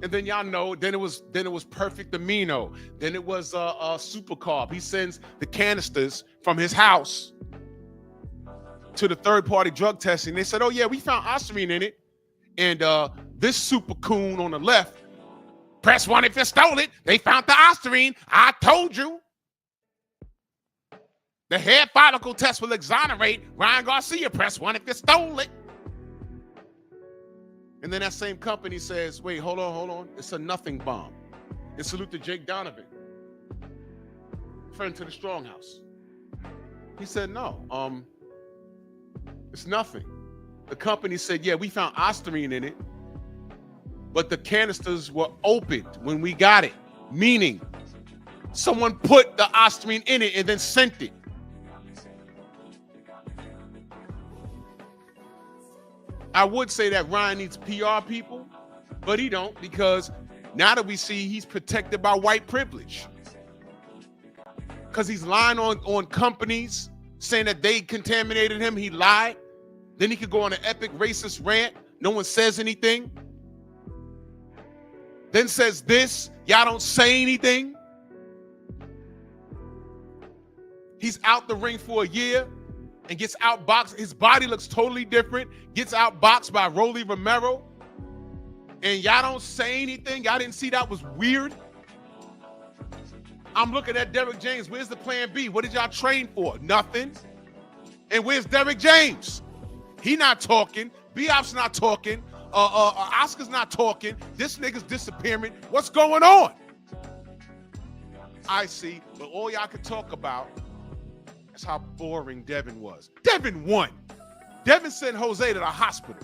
And then y'all know, then it was perfect amino. Then it was super carb. He sends the canisters from his house to the third-party drug testing. They said, oh yeah, we found ostarine in it. And this super coon on the left, press 1 if you stole it. They found the ostarine. I told you. The hair follicle test will exonerate Ryan Garcia. Press 1 if you stole it. And then that same company says, wait, hold on. It's a nothing bomb. And salute to Jake Donovan, friend to the Stronghouse. He said, no, it's nothing. The company said, yeah, we found ostarine in it, but the canisters were opened when we got it, meaning someone put the ostarine in it and then sent it. I would say that Ryan needs PR people, but he don't, because now that we see he's protected by white privilege. Because he's lying on companies, saying that they contaminated him. He lied. Then he could go on an epic racist rant. No one says anything. Then says this. Y'all don't say anything. He's out the ring for a year and gets outboxed. His body looks totally different. Gets outboxed by Rolly Romero. And y'all don't say anything. Y'all didn't see that was weird. I'm looking at Derrick James. Where's the plan B? What did y'all train for? Nothing. And where's Derrick James? He not talking. B-Op's not talking. Oscar's not talking. This nigga's disappearing. What's going on? I see. But all y'all could talk about is how boring Devin was. Devin won. Devin sent Jose to the hospital.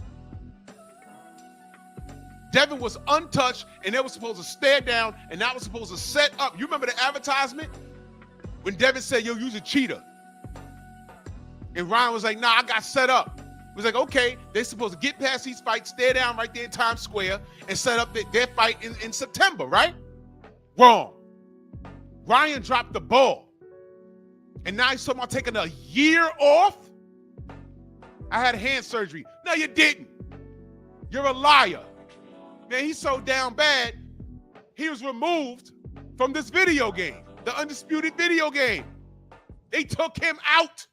Devin was untouched, and they were supposed to stare down, and that was supposed to set up. You remember the advertisement? When Devin said, yo, use a cheetah. And Ryan was like, nah, I got set up. He was like, okay, they're supposed to get past these fights, stare down right there in Times Square, and set up their fight in September, right? Wrong. Ryan dropped the ball. And now he's talking about taking a year off? I had hand surgery. No, you didn't. You're a liar. Man, he's so down bad, he was removed from this video game, the undisputed video game. They took him out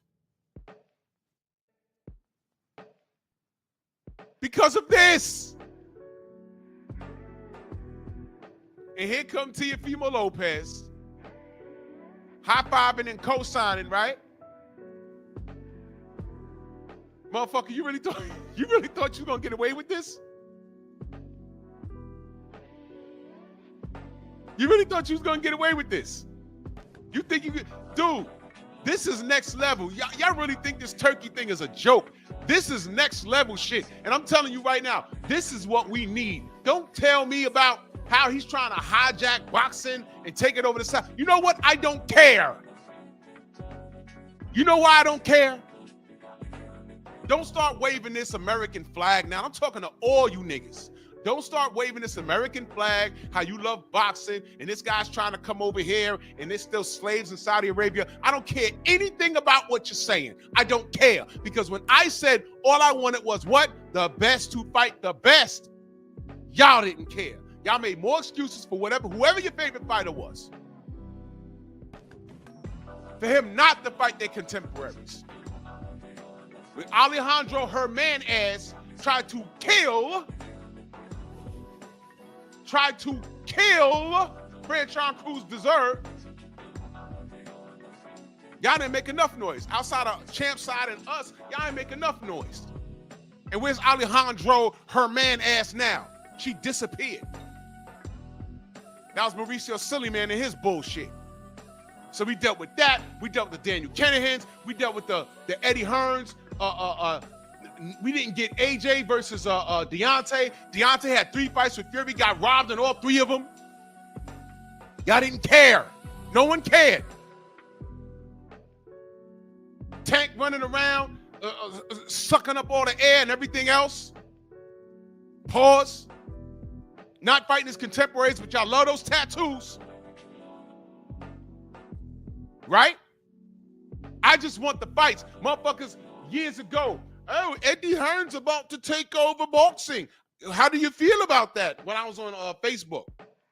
because of this. And here comes Teofimo Lopez, high-fiving and co-signing, right? Motherfucker, you really thought you were gonna get away with this? You really thought you was gonna get away with this? You think you could? Dude, this is next level. Y'all really think this turkey thing is a joke? This is next level shit. And I'm telling you right now, this is what we need. Don't tell me about how he's trying to hijack boxing and take it over the side. You know what? I don't care. You know why I don't care? Don't start waving this American flag now. I'm talking to all you niggas. Don't start waving this American flag, how you love boxing, and this guy's trying to come over here, and there's still slaves in Saudi Arabia. I don't care anything about what you're saying. I don't care. Because when I said all I wanted was what? The best to fight the best, y'all didn't care. Y'all made more excuses for whoever your favorite fighter was, for him not to fight their contemporaries. When Alejandro Hernandez tried to kill Franchon Cruz deserved, y'all didn't make enough noise. Outside of Champ Side and us, y'all ain't make enough noise. And where's Alejandro Hernandez now? She disappeared. That was Mauricio Sillyman and his bullshit. So we dealt with that. We dealt with the Daniel Kenahans. We dealt with the Eddie Hearns. We didn't get AJ versus Deontay. Deontay had 3 fights with Fury, got robbed in all 3 of them. Y'all didn't care. No one cared. Tank running around, sucking up all the air and everything else. Pause. Not fighting his contemporaries, but y'all love those tattoos. Right? I just want the fights. Motherfuckers, years ago, oh, Eddie Hearn's about to take over boxing. How do you feel about that? When I was on Facebook,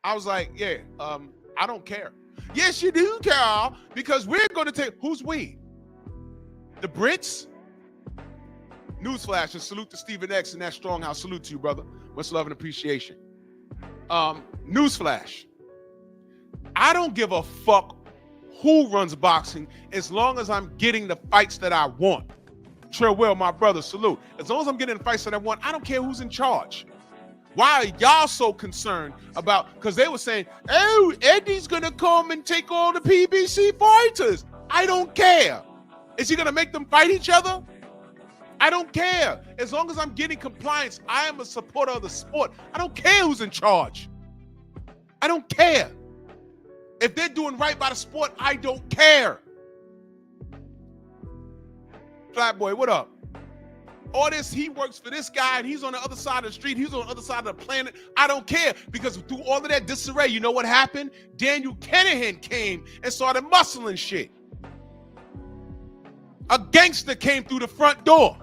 I was like, yeah, I don't care. Yes, you do care, because we're going to take, who's we? The Brits? Newsflash, and salute to Stephen X and that strong house. Salute to you, brother. Much love and appreciation. Newsflash. I don't give a fuck who runs boxing as long as I'm getting the fights that I want. Trill Will, my brother, salute. As long as I'm getting the fights that I want, I don't care who's in charge. Why are y'all so concerned about, because they were saying, oh, Eddie's gonna come and take all the PBC fighters. I don't care. Is he gonna make them fight each other? I don't care. As long as I'm getting compliance, I am a supporter of the sport. I don't care who's in charge. I don't care. If they're doing right by the sport, I don't care. Flatboy, what up? all this, he works for this guy and he's on the other side of the street, he's on the other side of the planet. I don't care, because through all of that disarray, you know what happened? Daniel Kinahan came and started muscling shit. A gangster came through the front door.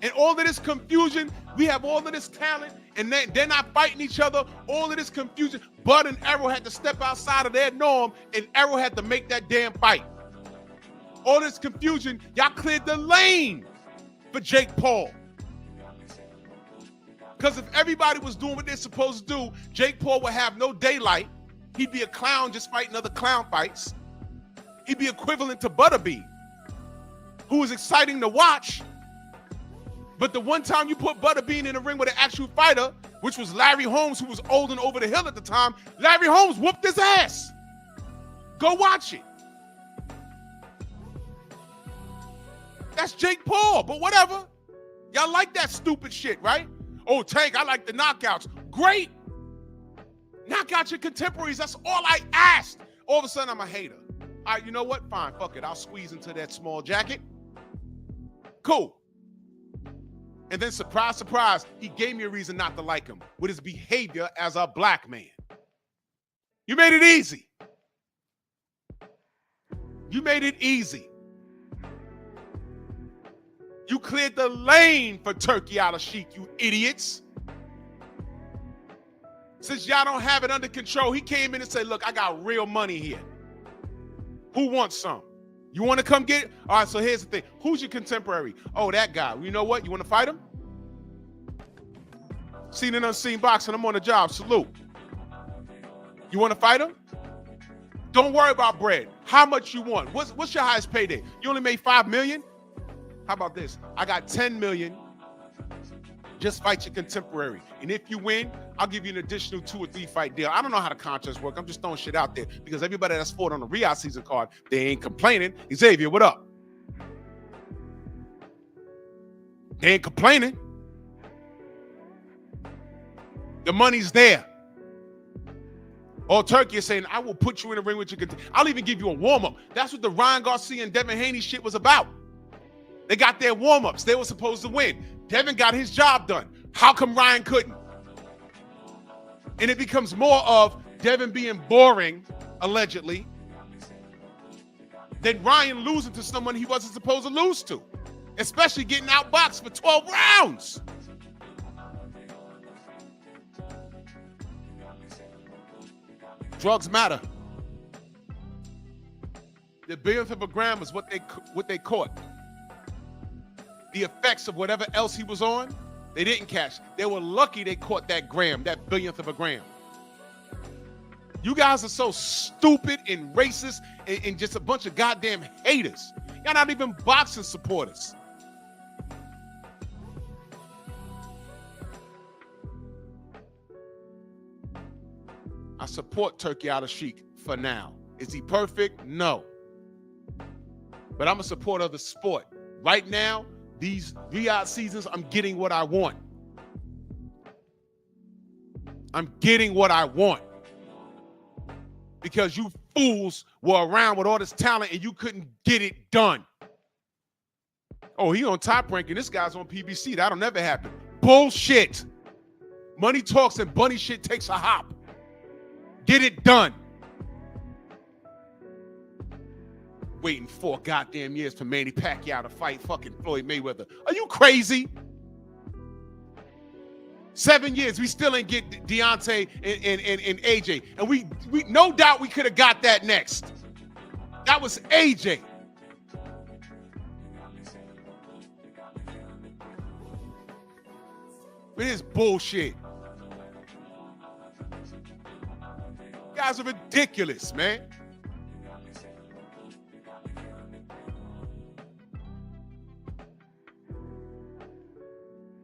And all of this confusion, we have all of this talent, and they're not fighting each other. All of this confusion, Bud and Arrow had to step outside of their norm, and Arrow had to make that damn fight. All this confusion, y'all cleared the lane for Jake Paul. Because if everybody was doing what they're supposed to do, Jake Paul would have no daylight. He'd be a clown just fighting other clown fights. He'd be equivalent to Butterbean, who was exciting to watch. But the one time you put Butterbean in the ring with an actual fighter, which was Larry Holmes, who was old and over the hill at the time, Larry Holmes whooped his ass. Go watch it. That's Jake Paul, but whatever. Y'all like that stupid shit, right? Oh, Tank, I like the knockouts. Great. Knock out your contemporaries. That's all I asked. All of a sudden, I'm a hater. All right, you know what? Fine, fuck it. I'll squeeze into that small jacket. Cool. And then, surprise, surprise, he gave me a reason not to like him with his behavior as a black man. You made it easy. You made it easy. You cleared the lane for Turkey Al-Sheikh, you idiots. Since y'all don't have it under control, he came in and said, look, I got real money here. Who wants some? You want to come get it? All right, so here's the thing. Who's your contemporary? Oh, that guy. You know what? You want to fight him? Seen and unseen boxing. I'm on the job. Salute. You want to fight him? Don't worry about bread. How much you want? What's your highest payday? You only made $5 million? How about this? I got $10 million. Just fight your contemporary. And if you win, I'll give you an additional 2 or 3 fight deal. I don't know how the contracts work. I'm just throwing shit out there because everybody that's fought on the Riyadh season card, they ain't complaining. Xavier, what up? They ain't complaining. The money's there. All Turkey is saying, I will put you in the ring with your contemporary. I'll even give you a warm-up. That's what the Ryan Garcia and Devin Haney shit was about. They got their warm-ups. They were supposed to win. Devin got his job done. How come Ryan couldn't? And it becomes more of Devin being boring, allegedly, than Ryan losing to someone he wasn't supposed to lose to, especially getting outboxed for 12 rounds. Drugs matter. The billionth of a gram is what they caught. The effects of whatever else he was on, they didn't catch. They were lucky they caught that gram, that billionth of a gram. You guys are so stupid and racist and just a bunch of goddamn haters. Y'all not even boxing supporters. I support Turkey Al-Sheikh for now. Is he perfect? No. But I'm a supporter of the sport. Right now, these Riyadh seasons, I'm getting what I want. I'm getting what I want. Because you fools were around with all this talent and you couldn't get it done. Oh, he on Top Rank and this guy's on PBC. That'll never happen. Bullshit. Money talks and bunny shit takes a hop. Get it done. Waiting 4 goddamn years for Manny Pacquiao to fight fucking Floyd Mayweather. Are you crazy? 7 years, we still ain't get Deontay and AJ. And we no doubt we could have got that next. That was AJ. It is bullshit. You guys are ridiculous, man.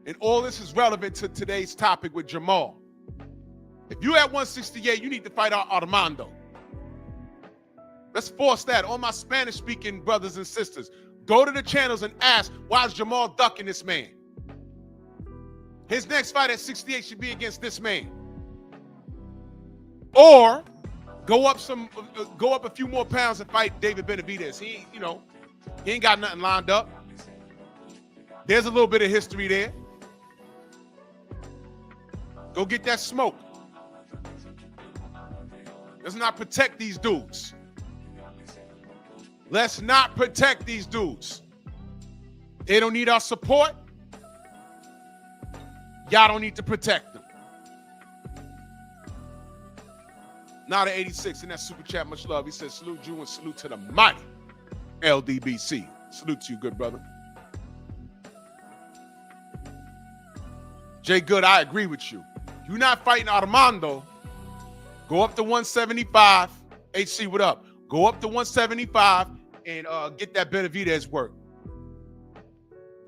And all this is relevant to today's topic with Jermall. If you at 168, you need to fight Armando. Let's force that. All my Spanish-speaking brothers and sisters, go to the channels and ask, why is Jermall ducking this man? His next fight at 68 should be against this man. Or go up a few more pounds and fight David Benavidez. He ain't got nothing lined up. There's a little bit of history there. Go get that smoke. Let's not protect these dudes. Let's not protect these dudes. They don't need our support. Y'all don't need to protect them. Now to 86 in that super chat, much love. He says, salute you and salute to the mighty LDBC. Salute to you, good brother. Jay Good, I agree with you. You're not fighting Armando. Go up to 175. HC, what up? Go up to 175 and get that Benavidez work.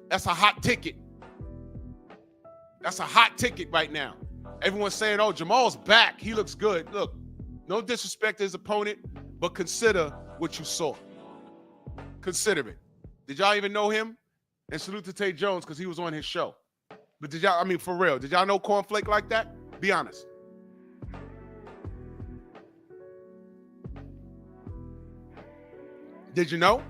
That's a hot ticket. That's a hot ticket right now. Everyone's saying, oh, Jermall's back. He looks good. Look, no disrespect to his opponent, but consider what you saw. Consider it. Did y'all even know him? And salute to Tay Jones because he was on his show. But did y'all, I mean, for real, did y'all know Cornflake like that? Be honest. Did you know?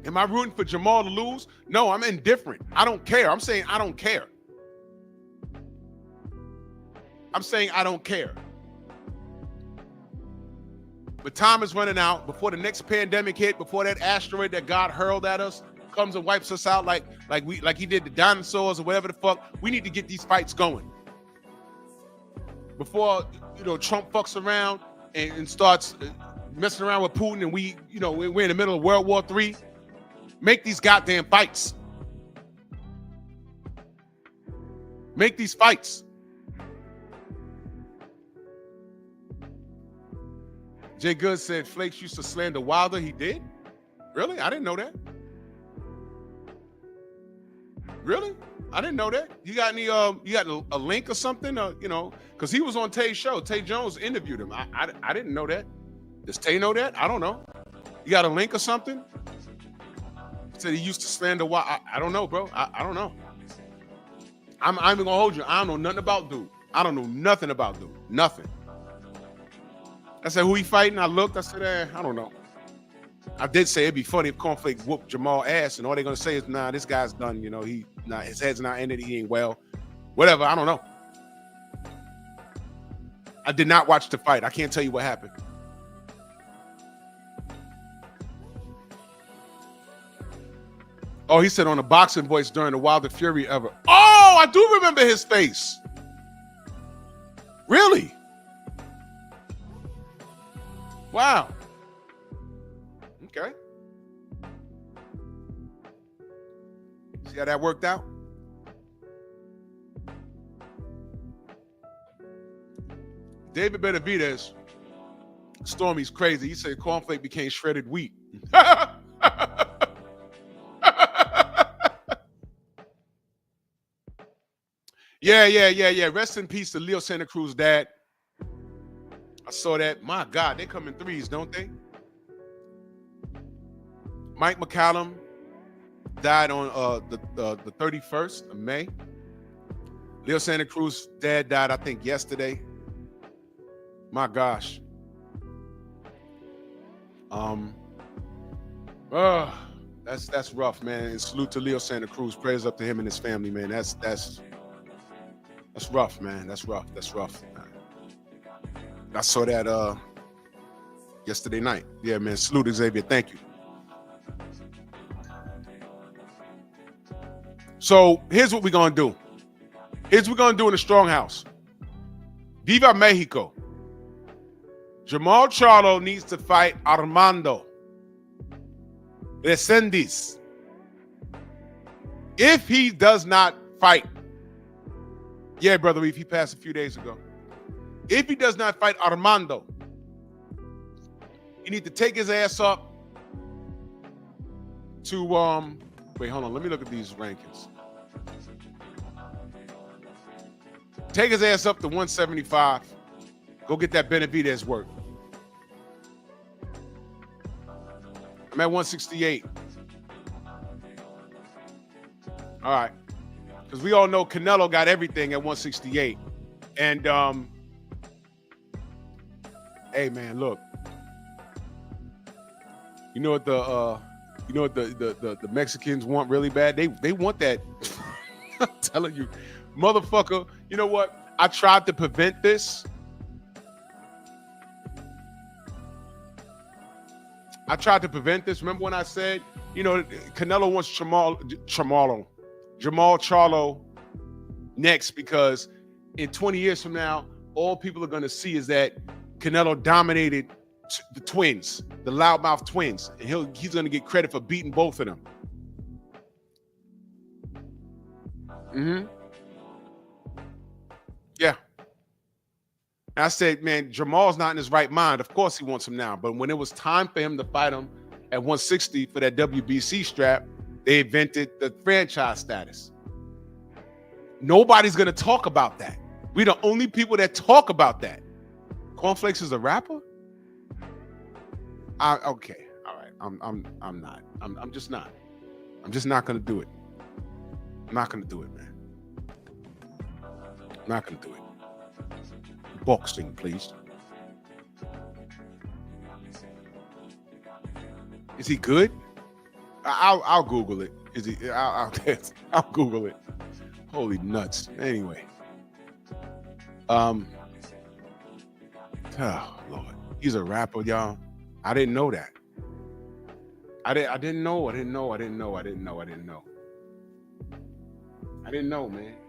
Am I rooting for Jermall to lose? No, I'm indifferent. I don't care. I'm saying I don't care. I'm saying I don't care. But time is running out. Before the next pandemic hit, before that asteroid that God hurled at us comes and wipes us out like he did the dinosaurs or whatever the fuck, we need to get these fights going. Before, Trump fucks around and starts messing around with Putin and we're in the middle of World War III. Make these goddamn fights. Make these fights. Jay Good said Flakes used to slander Wilder. He did? Really? I didn't know that. Really? I didn't know that. You got any? You got a link or something? Because he was on Tay's show. Tay Jones interviewed him. I didn't know that. Does Tay know that? I don't know. You got a link or something? Said he used to slander Wilder. I don't know, bro. I don't know. I'm even gonna hold you. I don't know nothing about dude. I don't know nothing about dude. Nothing. I said, who he fighting? I looked. I said, I don't know. I did say it'd be funny if Cornflake whooped Jermall ass, and all they're gonna say is, nah, this guy's done. His head's not in it. He ain't well. Whatever. I don't know. I did not watch the fight. I can't tell you what happened. Oh, he said on a boxing voice during the Wilder Fury ever. Oh, I do remember his face. Really? Wow. Okay. See how that worked out? David Benavidez, Stormy's crazy. He said Cornflake became shredded wheat. Yeah. Rest in peace to Leo Santa Cruz dad. I saw that. My God, they come in threes, don't they? Mike McCallum died on the 31st of May. Leo Santa Cruz dad died, I think, yesterday. My gosh. That's rough, man. And salute to Leo Santa Cruz. Prayers up to him and his family, man. That's rough, man. That's rough. Man. I saw that yesterday night. Yeah, man. Salute Xavier. Thank you. So here's what we're gonna do. Here's what we're gonna do in the Strong House. Viva Mexico. Jermall Charlo needs to fight Armando Resendiz. If he does not fight, yeah, Brother Reef, he passed a few days ago. If he does not fight Armando, he needs to take his ass up to wait, hold on, let me look at these rankings. Take his ass up to 175. Go get that Benavidez work. I'm at 168. All right. Because we all know Canelo got everything at 168. And, hey, man, look. You know what the You know what the Mexicans want really bad? They want that. I'm telling you, motherfucker. You know what? I tried to prevent this. Remember when I said, you know, Canelo wants Jermall Charlo next because in 20 years from now, all people are going to see is that Canelo dominated the twins, the loudmouth twins, and he's going to get credit for beating both of them. Yeah. And I said, man, Jermall's not in his right mind. Of course he wants him now. But when it was time for him to fight him at 160 for that WBC strap, they invented the franchise status. Nobody's going to talk about that. We're the only people that talk about that. Cornflakes is a rapper? Okay. All right. I'm not. I'm just not. I'm just not going to do it. I'm not going to do it, man. I'm not going to do it. Boxing, please. Is he good? I'll Google it. Is he? I'll Google it. Holy nuts. Anyway. Oh Lord, he's a rapper, y'all. I didn't know that. I didn't know, man.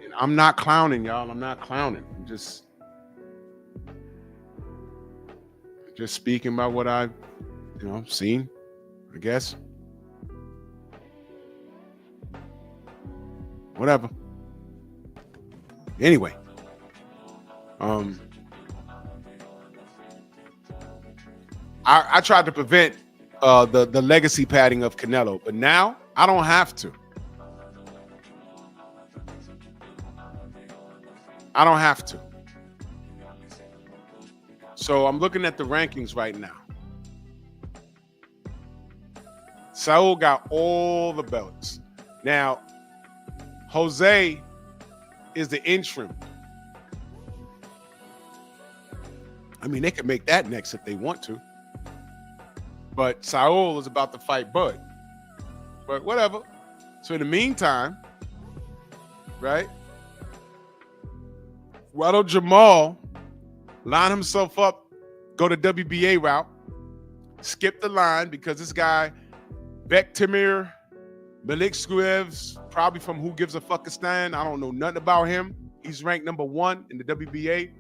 And I'm not clowning, y'all. I'm not clowning. I'm just speaking about what I've, seen, I guess. Whatever. Anyway. I tried to prevent the legacy padding of Canelo, but now I don't have to. I don't have to. So I'm looking at the rankings right now. Saul got all the belts. Now, Jose is the interim. I mean, they could make that next if they want to. But Saul is about to fight Bud. But whatever. So in the meantime, right? Why don't Jermall line himself up, go the WBA route, skip the line because this guy, Bektemir Meliksuev's probably from Who Gives a Fuckistan. I don't know nothing about him. He's ranked number 1 in the WBA.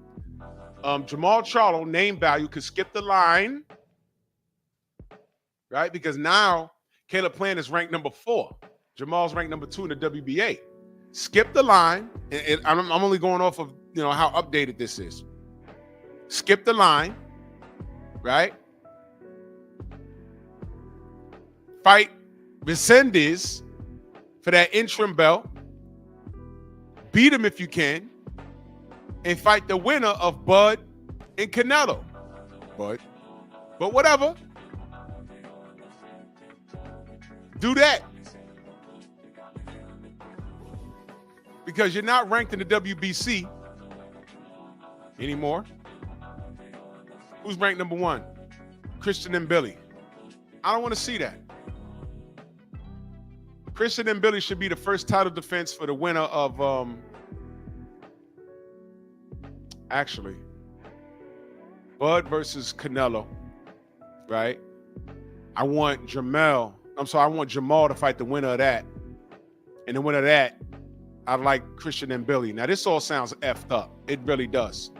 Jermall Charlo, name value, could skip the line, right? Because now Caleb Plant is ranked number 4. Jermall's ranked number 2 in the WBA. Skip the line. And I'm only going off of how updated this is. Skip the line, right? Fight Resendiz for that interim belt. Beat him if you can. And fight the winner of Bud and Canelo. But whatever. Do that. Because you're not ranked in the WBC anymore. Who's ranked number 1? Christian and Billy. I don't want to see that. Christian and Billy should be the first title defense for the winner of actually Bud versus Canelo, right? I want Jermall to fight the winner of that. And the winner of that, I'd like Christian and Billy. Now, this all sounds effed up. It really does.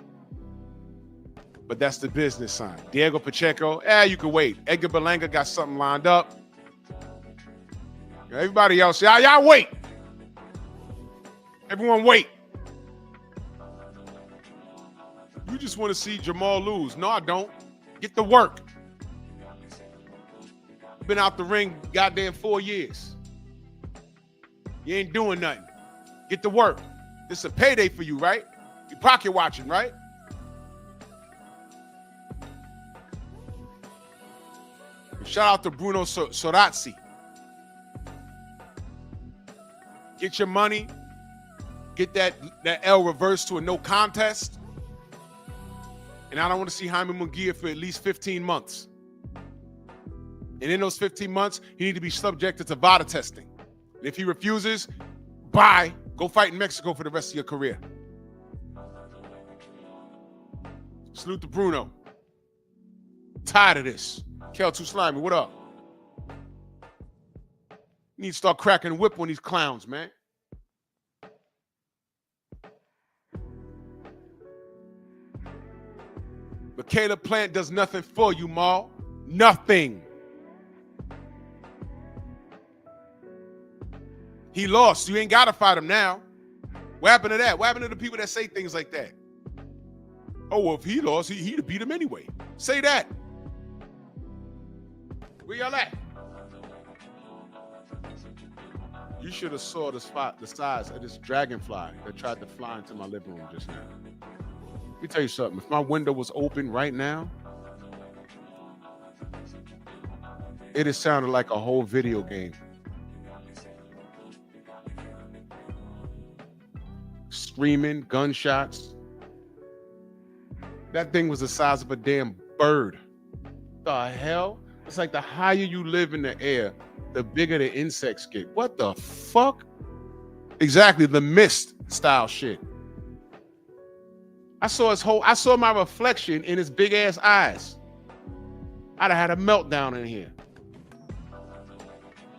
But that's the business side. Diego Pacheco, you can wait. Edgar Berlanga got something lined up. Everybody else, y'all wait. Everyone wait. You just want to see Jermall lose. No, I don't. Get to work. Been out the ring goddamn 4 years. You ain't doing nothing. Get to work. This is a payday for you, right? You pocket watching, right? Shout out to Bruno Sorazzi. Get your money. Get that L reversed to a no contest. And I don't want to see Jaime Munguia for at least 15 months. And in those 15 months, he need to be subjected to VADA testing. And if he refuses, bye. Go fight in Mexico for the rest of your career. Salute to Bruno. Tired of this. Kel Too Slimy, what up? You need to start cracking the whip on these clowns, man. But Caleb Plant does nothing for you, Maul. Nothing. He lost. You ain't got to fight him now. What happened to that? What happened to the people that say things like that? Oh, well, if he lost, he'd have beat him anyway. Say that. Where y'all at? You should have saw the size of this dragonfly that tried to fly into my living room just now. Let me tell you something. If my window was open right now, it has sounded like a whole video game. Screaming, gunshots. That thing was the size of a damn bird. The hell? It's like the higher you live in the air, the bigger the insects get. What the fuck? Exactly, the mist style shit. I saw my reflection in his big ass eyes. I'd have had a meltdown in here.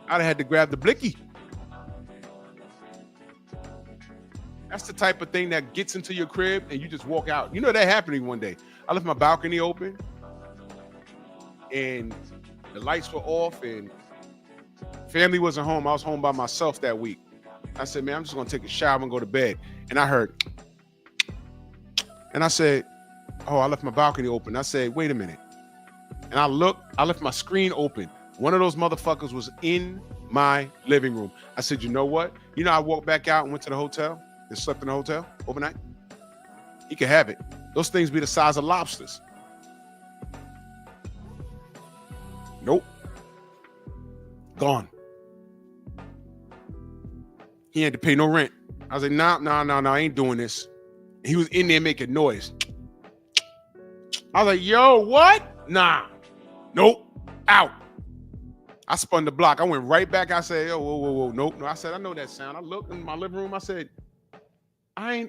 I'd have had to grab the blicky. That's the type of thing that gets into your crib and you just walk out. You know that happened to me one day. I left my balcony open and the lights were off and family wasn't home. I was home by myself that week. I said, man, I'm just gonna take a shower and go to bed. And I heard, and I said, oh, I left my balcony open. I said, wait a minute. And I looked, I left my screen open. One of those motherfuckers was in my living room. I said, you know what? You know, I walked back out and went to the hotel and slept in the hotel overnight. He could have it. Those things be the size of lobsters. Nope. Gone. He had to pay no rent. I was like, nah, I ain't doing this. He was in there making noise. I was like, yo, what? Nah. Nope. Out. I spun the block. I went right back. I said, oh, whoa. Nope. No, I said, I know that sound. I looked in my living room. I said, the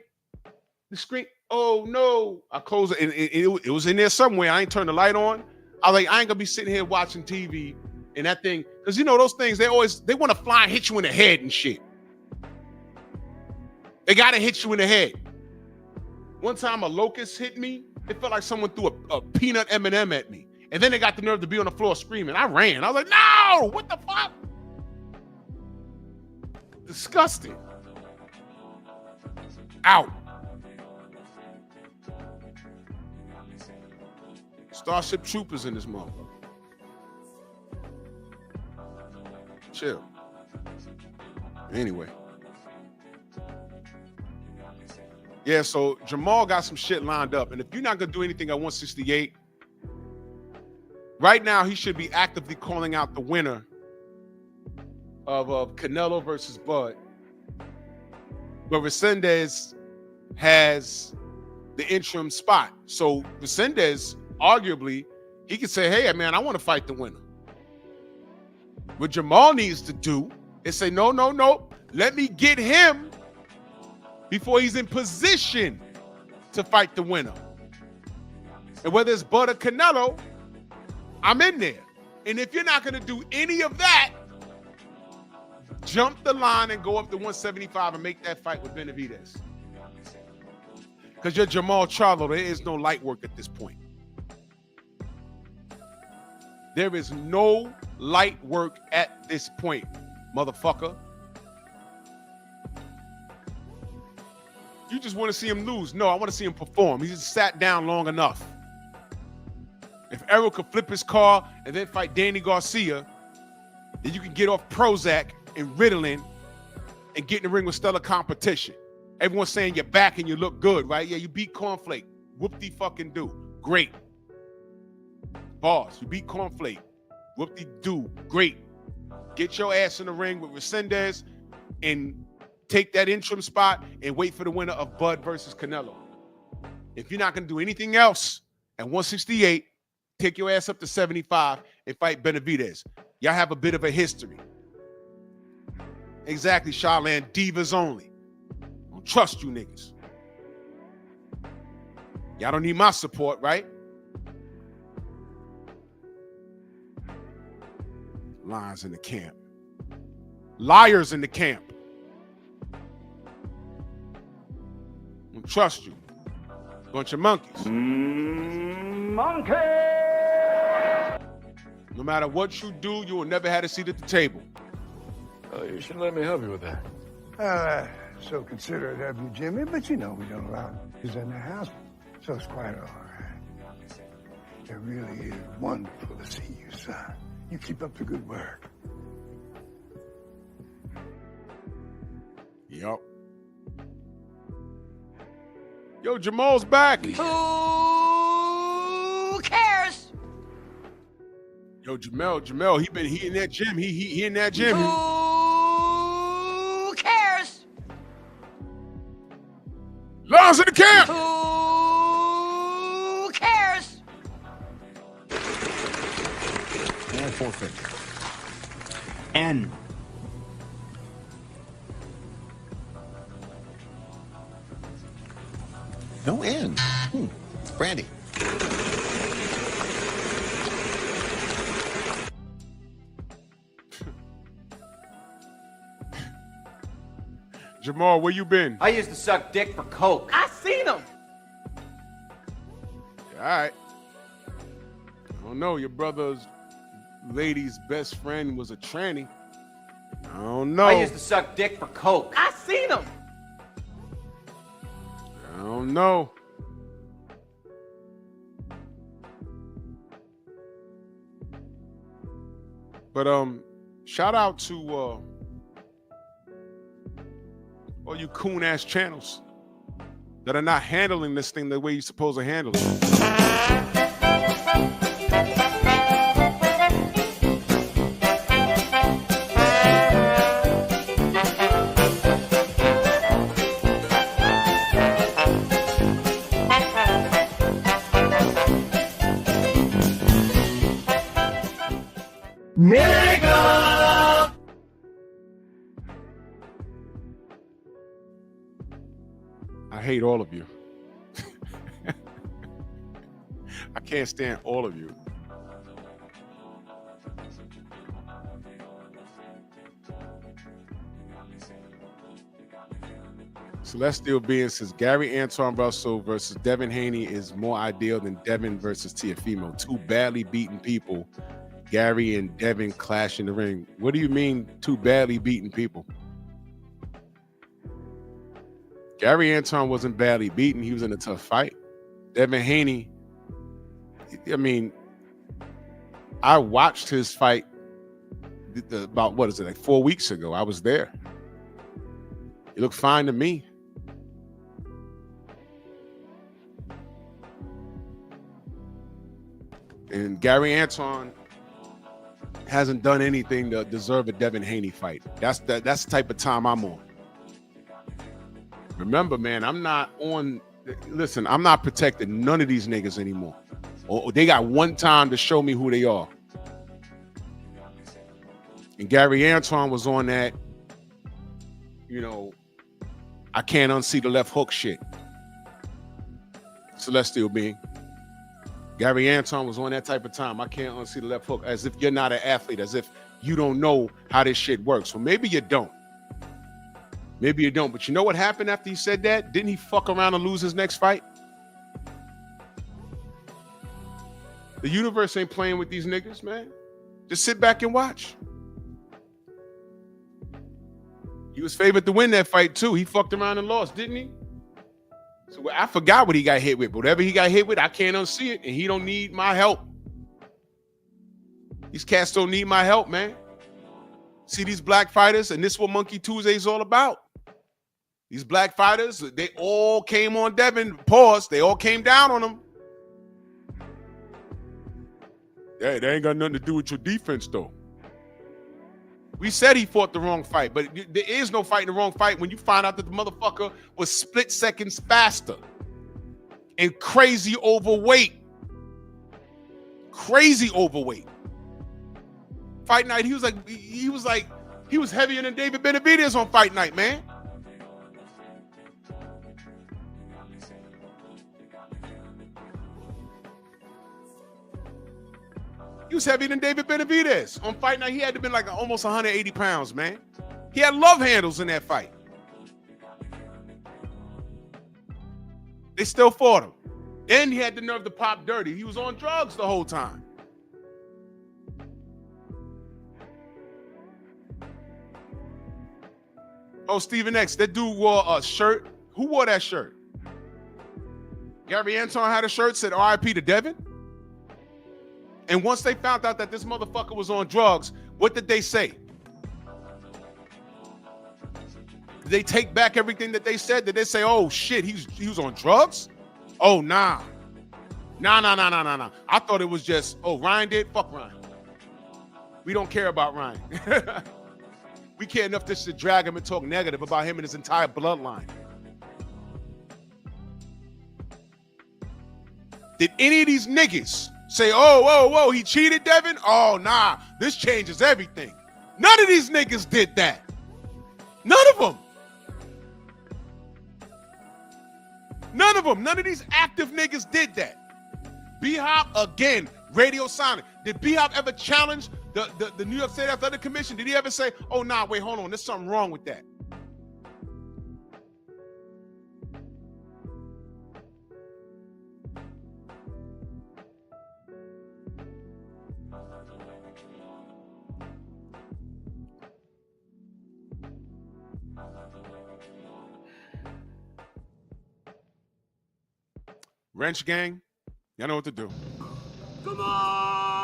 screen. Oh, no. I closed it. It was in there somewhere. I ain't turned the light on. I was like, I ain't going to be sitting here watching TV and that thing. Because, you know, those things, they want to fly and hit you in the head and shit. They got to hit you in the head. One time a locust hit me. It felt like someone threw a peanut M&M at me. And then they got the nerve to be on the floor screaming. I ran. I was like, no, what the fuck? Disgusting. Out. Starship Troopers in this motherfucker. Chill. Anyway. Yeah, so Jermall got some shit lined up. And if you're not going to do anything at 168, right now he should be actively calling out the winner of Canelo versus Bud. But Resendiz has the interim spot. So Resendiz, arguably, he could say, hey, man, I want to fight the winner. What Jermall needs to do is say, no. Let me get him before he's in position to fight the winner. And whether it's Bud or Canelo, I'm in there. And if you're not going to do any of that, jump the line and go up to 175 and make that fight with Benavidez. Because you're Jermall Charlo. There is no light work at this point. There is no light work at this point, motherfucker. You just want to see him lose. No, I want to see him perform. He just sat down long enough. If Errol could flip his car and then fight Danny Garcia, then you can get off Prozac and Ritalin and get in the ring with stellar competition. Everyone's saying you're back and you look good, right? Yeah, you beat Cornflake. Whoop-de-fucking-do. Great. Boss, you beat Cornflake. Whoop-de-do. Great. Get your ass in the ring with Resendiz and take that interim spot and wait for the winner of Bud versus Canelo. If you're not going to do anything else at 168, take your ass up to 75 and fight Benavidez. Y'all have a bit of a history. Exactly, Charland. Divas only. Don't trust you niggas. Y'all don't need my support, right? Lions in the camp. Liars in the camp. Don't trust you. Bunch of monkeys. Monkey! No matter what you do, you will never have a seat at the table. Oh, you should let me help you with that. So considerate of you, Jimmy, but you know we don't allow kids in the house, so it's quite all right. It really is wonderful to see you, son. You keep up the good work. Yup. Yo, Jermall's back. Who cares? Yo, Jermall, he in that gym. He in that gym. Who cares? Lions in the camp. Who cares? And forfeit. N. No N. Brandy. Jermall, where you been? I used to suck dick for coke. I seen him. All right. I don't know. Your brother's lady's best friend was a tranny. I don't know. I used to suck dick for coke. I seen him. I don't know. But shout out to all you coon ass channels that are not handling this thing the way you're supposed to handle it. Nigga! I hate all of you. I can't stand all of you. Celestial Being says Gary Antoine Russell versus Devin Haney is more ideal than Devin versus Teofimo. Two badly beaten people. Gary and Devin clash in the ring. What do you mean, two badly beaten people? Gary Antoine wasn't badly beaten. He was in a tough fight. Devin Haney, I mean, I watched his fight about, what is it, like 4 weeks ago. I was there. He looked fine to me. And Gary Antoine hasn't done anything to deserve a Devin Haney fight. That's the type of time I'm on. Remember, man, I'm not protecting none of these niggas anymore. Or they got one time to show me who they are. And Gary Antoine was on that, I can't unsee the left hook shit. Celestial Being. Gary Antoine was on that type of time. I can't unsee the left hook, as if you're not an athlete, as if you don't know how this shit works. Well, maybe you don't. Maybe you don't. But you know what happened after he said that? Didn't he fuck around and lose his next fight? The universe ain't playing with these niggas, man. Just sit back and watch. He was favored to win that fight, too. He fucked around and lost, didn't he? So I forgot what he got hit with. But whatever he got hit with, I can't unsee it, and he don't need my help. These cats don't need my help, man. See these black fighters, and this is what Monkey Tuesday is all about. These black fighters, they all came on Devin. Pause. They all came down on him. Hey, they ain't got nothing to do with your defense, though. We said he fought the wrong fight, but there is no fight in the wrong fight when you find out that the motherfucker was split seconds faster and crazy overweight. Crazy overweight. fight night. He was heavier than David Benavidez on fight night, man. He was heavier than David Benavidez. On fight night, he had to be like almost 180 pounds, man. He had love handles in that fight. They still fought him. Then he had the nerve to pop dirty. He was on drugs the whole time. Oh, Stephen X, that dude wore a shirt. Who wore that shirt? Gary Anton had a shirt, said RIP to Devin. And once they found out that this motherfucker was on drugs, what did they say? Did they take back everything that they said? Did they say, oh shit, he was on drugs? Oh, nah. Nah. I thought it was just, oh, Ryan did? Fuck Ryan. We don't care about Ryan. We care enough just to drag him and talk negative about him and his entire bloodline. Did any of these niggas say, whoa, he cheated, Devin? Oh, nah, this changes everything. None of these niggas did that. None of them. None of them. None of these active niggas did that. B-Hop, again, Radio Sonic. Did B-Hop ever challenge the New York State Athletic Commission? Did he ever say, oh, nah, wait, hold on, there's something wrong with that? Wrench gang, y'all know what to do. Come on!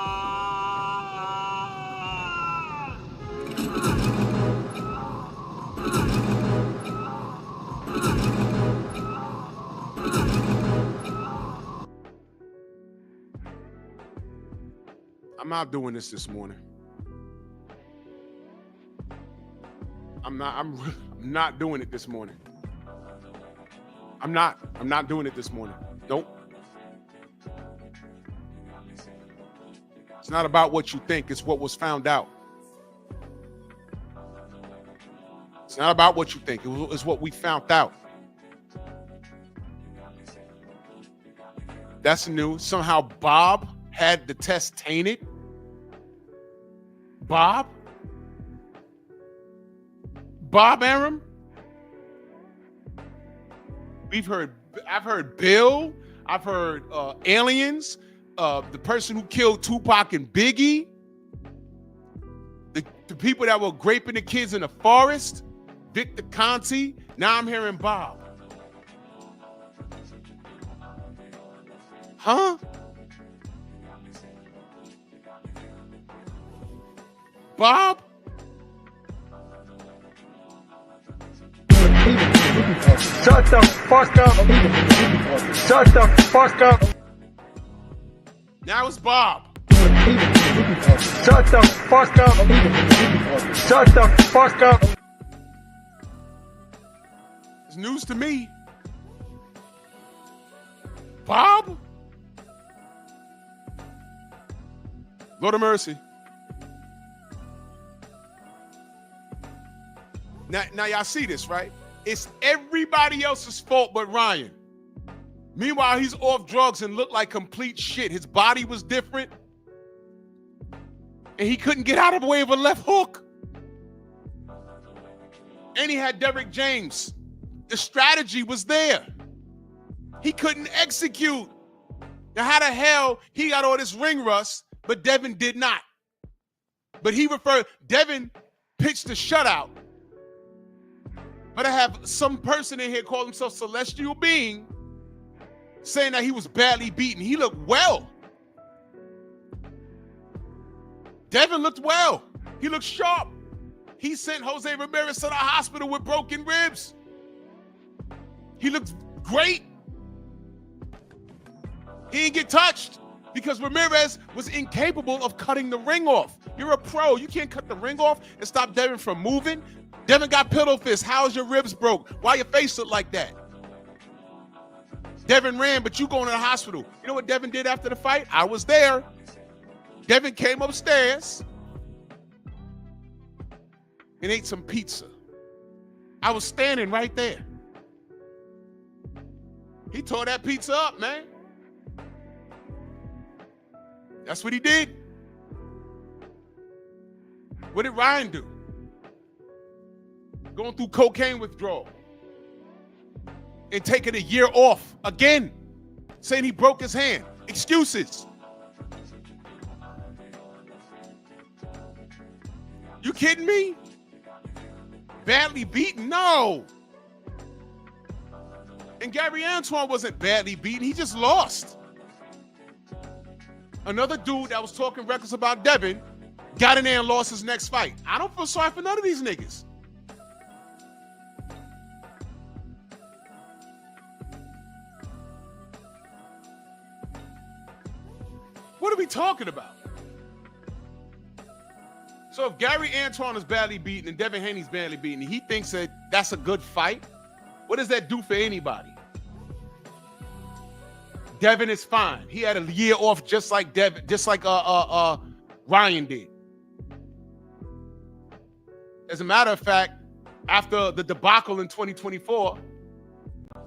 I'm not doing this morning. I'm not doing it this morning. I'm not doing it this morning. Nope. It's not about what you think, it's what was found out. It's not about what you think, it's what we found out. That's new. Somehow Bob had the test tainted. Bob Aram? I've heard Bill, I've heard aliens, the person who killed Tupac and Biggie, the people that were raping the kids in the forest, Victor Conti. Now I'm hearing Bob. Huh? Bob? Shut the fuck up. Shut the fuck up. Now it's Bob. Shut the fuck up. Shut the fuck up. It's news to me. Bob? Lord of mercy. Now y'all see this, right? It's everybody else's fault but Ryan. Meanwhile, he's off drugs and looked like complete shit. His body was different. And he couldn't get out of the way of a left hook. And he had Derrick James. The strategy was there. He couldn't execute. Now, how the hell he got all this ring rust, but Devin did not? But Devin pitched a shutout. But I have some person in here call himself Celestial Being saying that he was badly beaten. He looked well. Devin looked well. He looked sharp. He sent Jose Ramirez to the hospital with broken ribs. He looked great. He didn't get touched because Ramirez was incapable of cutting the ring off. You're a pro. You can't cut the ring off and stop Devin from moving. Devin got pillow fists. How's your ribs broke? Why your face look like that? Devin ran, but you going to the hospital. You know what Devin did after the fight? I was there. Devin came upstairs, and ate some pizza. I was standing right there. He tore that pizza up, man. That's what he did. What did Ryan do? Going through cocaine withdrawal and taking a year off again, saying he broke his hand. Excuses. You kidding me? Badly beaten? No. And Gary Antoine wasn't badly beaten. He just lost. Another dude that was talking reckless about Devin got in there and lost his next fight. I don't feel sorry for none of these niggas. What are we talking about? So if Gary Antoine is badly beaten and Devin Haney's badly beaten, he thinks that that's a good fight. What does that do for anybody? Devin is fine. He had a year off just like Devin, just like Ryan did. As a matter of fact, after the debacle in 2024,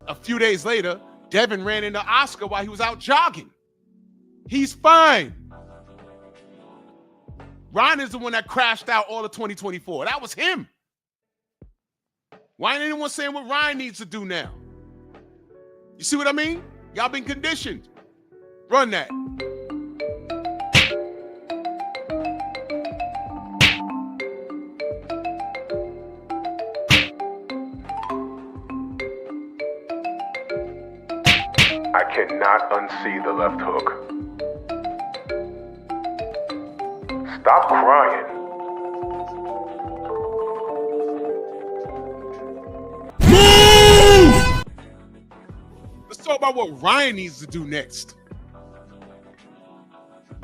a few days later, Devin ran into Oscar while he was out jogging. He's fine. Ryan is the one that crashed out all of 2024. That was him. Why ain't anyone saying what Ryan needs to do now? You see what I mean? Y'all been conditioned. Run that. I cannot unsee the left hook. Stop crying. Move! Let's talk about what Ryan needs to do next.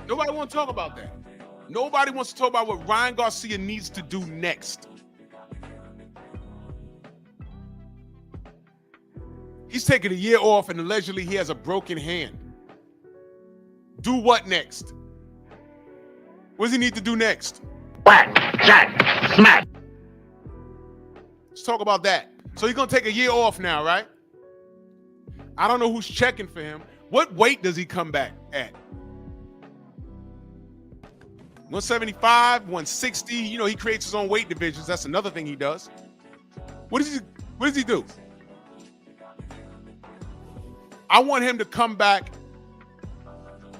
Nobody wants to talk about that. Nobody wants to talk about what Ryan Garcia needs to do next. He's taking a year off and allegedly he has a broken hand. Do what next? What does he need to do next? Whack, jack, smack. Let's talk about that. So he's going to take a year off now, right? I don't know who's checking for him. What weight does he come back at? 175, 160. You know, he creates his own weight divisions. That's another thing he does. What does he do? I want him to come back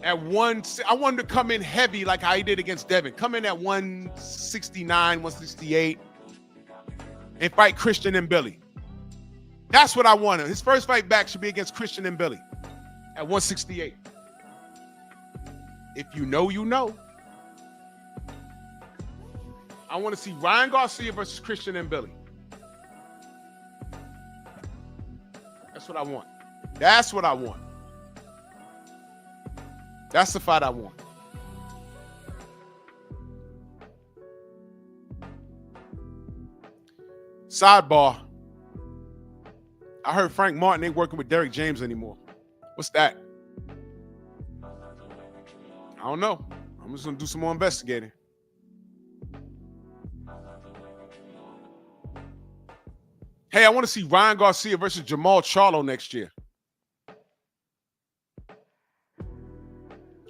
at I want him to come in heavy like how he did against Devin. Come in at 169, 168 and fight Christian and Billy. That's what I want him. His first fight back should be against Christian and Billy at 168. If you know, you know. I want to see Ryan Garcia versus Christian and Billy. That's what I want. That's what I want. That's the fight I want. Sidebar. I heard Frank Martin ain't working with Derrick James anymore. What's that? I don't know. I'm just going to do some more investigating. Hey, I want to see Ryan Garcia versus Jermall Charlo next year.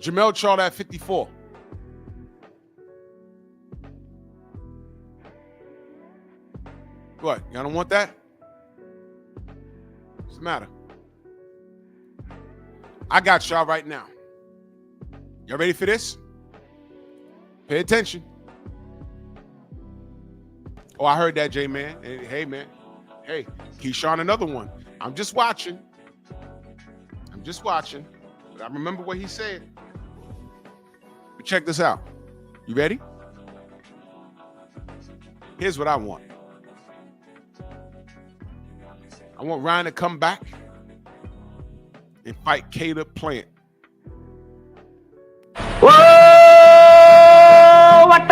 Jermall Charlo at 54. What? Y'all don't want that? What's the matter? I got y'all right now. Y'all ready for this? Pay attention. Oh, I heard that, J-Man. Hey, man. Hey, Keyshawn, another one. I'm just watching. But I remember what he said. But check this out. You ready? Here's what I want. I want Ryan to come back and fight Caleb Plant. Whoa! What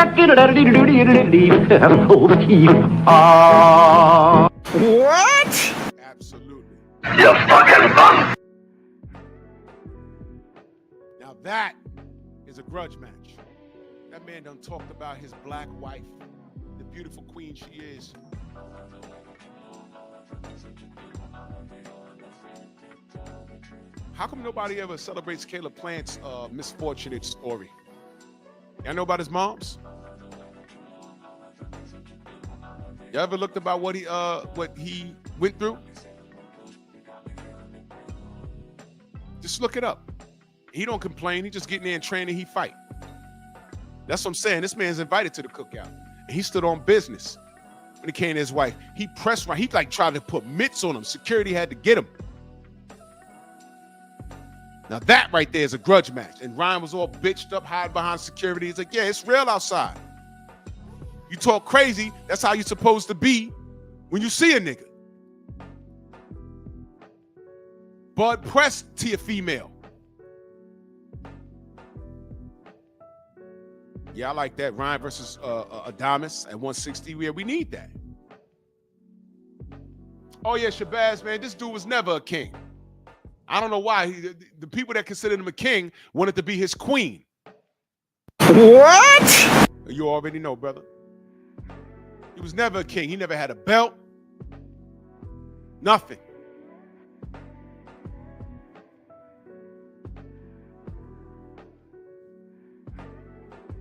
Absolutely. You fucking bum! Now that is a grudge match. That man done talked about his black wife, the beautiful queen she is. How come nobody ever celebrates Caleb Plant's misfortunate story? Y'all know about his moms? You ever looked about what he went through? Just look it up. He don't complain. He just get in there and train and he fight. That's what I'm saying. This man's invited to the cookout. And he stood on business when it came to his wife. He pressed right. He like tried to put mitts on him. Security had to get him. Now that right there is a grudge match. And Ryan was all bitched up, hiding behind security. He's like, yeah, it's real outside. You talk crazy, that's how you're supposed to be when you see a nigga. Bud press to your female. Yeah, I like that. Ryan versus Adamas at 160. Yeah, we need that. Oh yeah, Shabazz, man, this dude was never a king. I don't know why. The people that considered him a king wanted to be his queen. What? You already know, brother. He was never a king. He never had a belt. Nothing.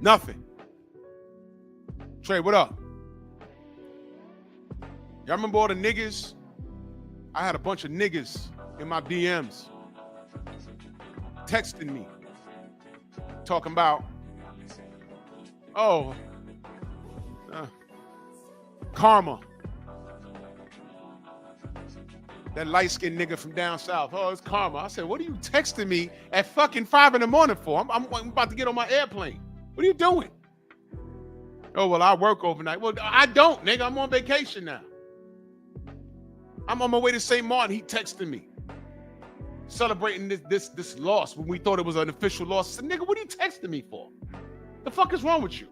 Nothing. Trey, what up? Y'all remember all the niggas? I had a bunch of niggas in my DMs texting me, talking about, Karma. That light-skinned nigga from down south. Oh, it's Karma. I said, what are you texting me at fucking 5 in the morning for? I'm about to get on my airplane. What are you doing? Oh, well, I work overnight. Well, I don't, nigga. I'm on vacation now. I'm on my way to St. Martin. He texted me, celebrating this loss when we thought it was an official loss. I said, nigga, what are you texting me for? The fuck is wrong with you?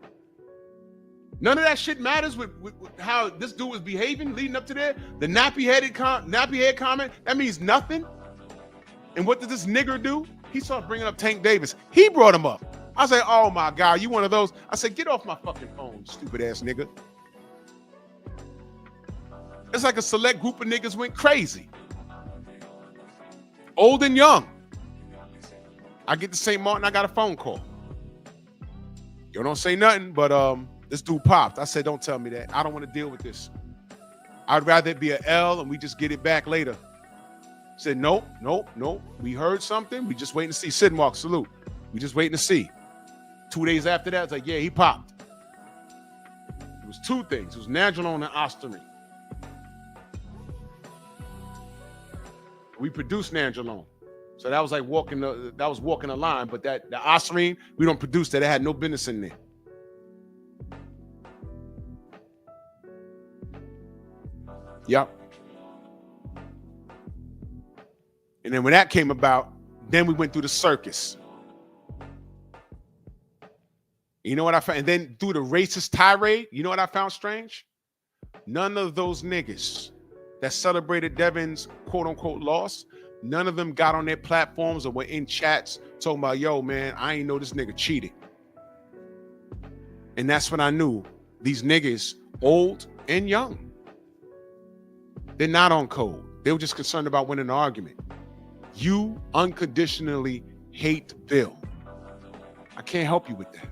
None of that shit matters with how this dude was behaving leading up to there. The nappy head comment, that means nothing. And what did this nigger do? He started bringing up Tank Davis. He brought him up. I said, oh my God, you one of those? I said, get off my fucking phone, stupid ass nigga. It's like a select group of niggas went crazy. Old and young. I get to St. Martin, I got a phone call. You don't say nothing, but this dude popped. I said, don't tell me that. I don't want to deal with this. I'd rather it be an L and we just get it back later. Said, nope. We heard something. We just waiting to see. Sid Mark, salute. We just waiting to see. 2 days after that, it's like, yeah, he popped. It was two things. It was Nandrolone and Osterine. We produced Nandrolone. So that was like walking the line. But the Osterine, we don't produce that. It had no business in there. Yep. And then when that came about, then we went through the circus. You know what I found? And then through the racist tirade, you know what I found strange? None of those niggas that celebrated Devin's quote unquote loss, none of them got on their platforms or were in chats talking about, yo, man, I ain't know this nigga cheated. And that's when I knew these niggas, old and young, they're not on code. They were just concerned about winning the argument. You unconditionally hate Bill. I can't help you with that.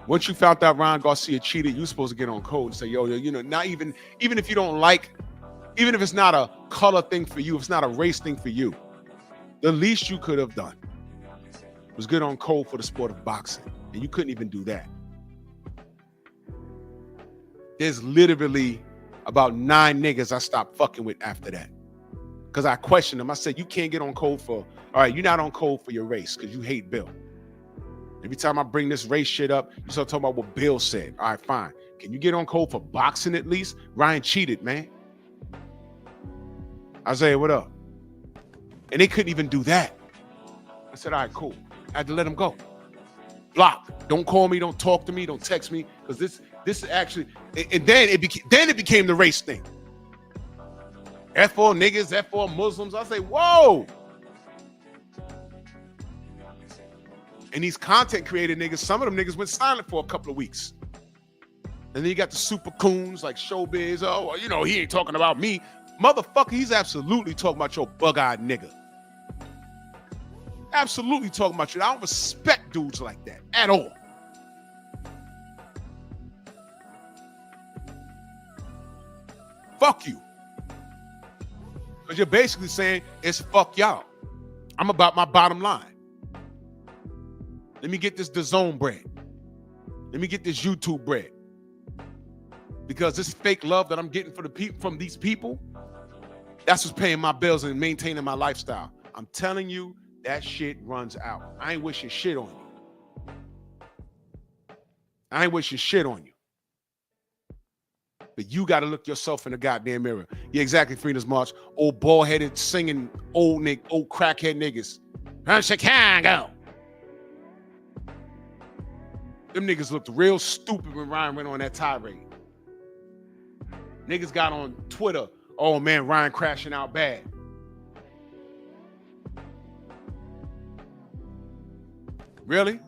Once you found out Ryan Garcia cheated, you're supposed to get on code and say, yo, you know, not even if you don't like, even if it's not a color thing for you, if it's not a race thing for you, the least you could have done was get on code for the sport of boxing. And you couldn't even do that. There's literally about 9 niggas I stopped fucking with after that. Because I questioned them. I said, you can't get on code for, all right, you're not on code for your race because you hate Bill. Every time I bring this race shit up, you start talking about what Bill said. All right, fine. Can you get on code for boxing at least? Ryan cheated, man. Isaiah, what up? And they couldn't even do that. I said, all right, cool. I had to let him go. Block. Don't call me. Don't talk to me. Don't text me. Because this actually, and then it became the race thing. F all niggas, F all Muslims. I say, whoa. And these content creator niggas, some of them niggas went silent for a couple of weeks. And then you got the super coons like Showbiz. Oh, well, you know, he ain't talking about me. Motherfucker, he's absolutely talking about your bug-eyed nigga. Absolutely talking about you. I don't respect dudes like that at all. Fuck you. Because you're basically saying it's fuck y'all. I'm about my bottom line. Let me get this DAZN bread. Let me get this YouTube bread. Because this fake love that I'm getting from these people, that's what's paying my bills and maintaining my lifestyle. I'm telling you, that shit runs out. I ain't wishing shit on you. I ain't wishing shit on you. But you got to look yourself in the goddamn mirror. Yeah, exactly, Freedom's March. Old bald-headed, singing, old crackhead niggas. From Chicago. Them niggas looked real stupid when Ryan went on that tirade. Niggas got on Twitter, oh man, Ryan crashing out bad. Really?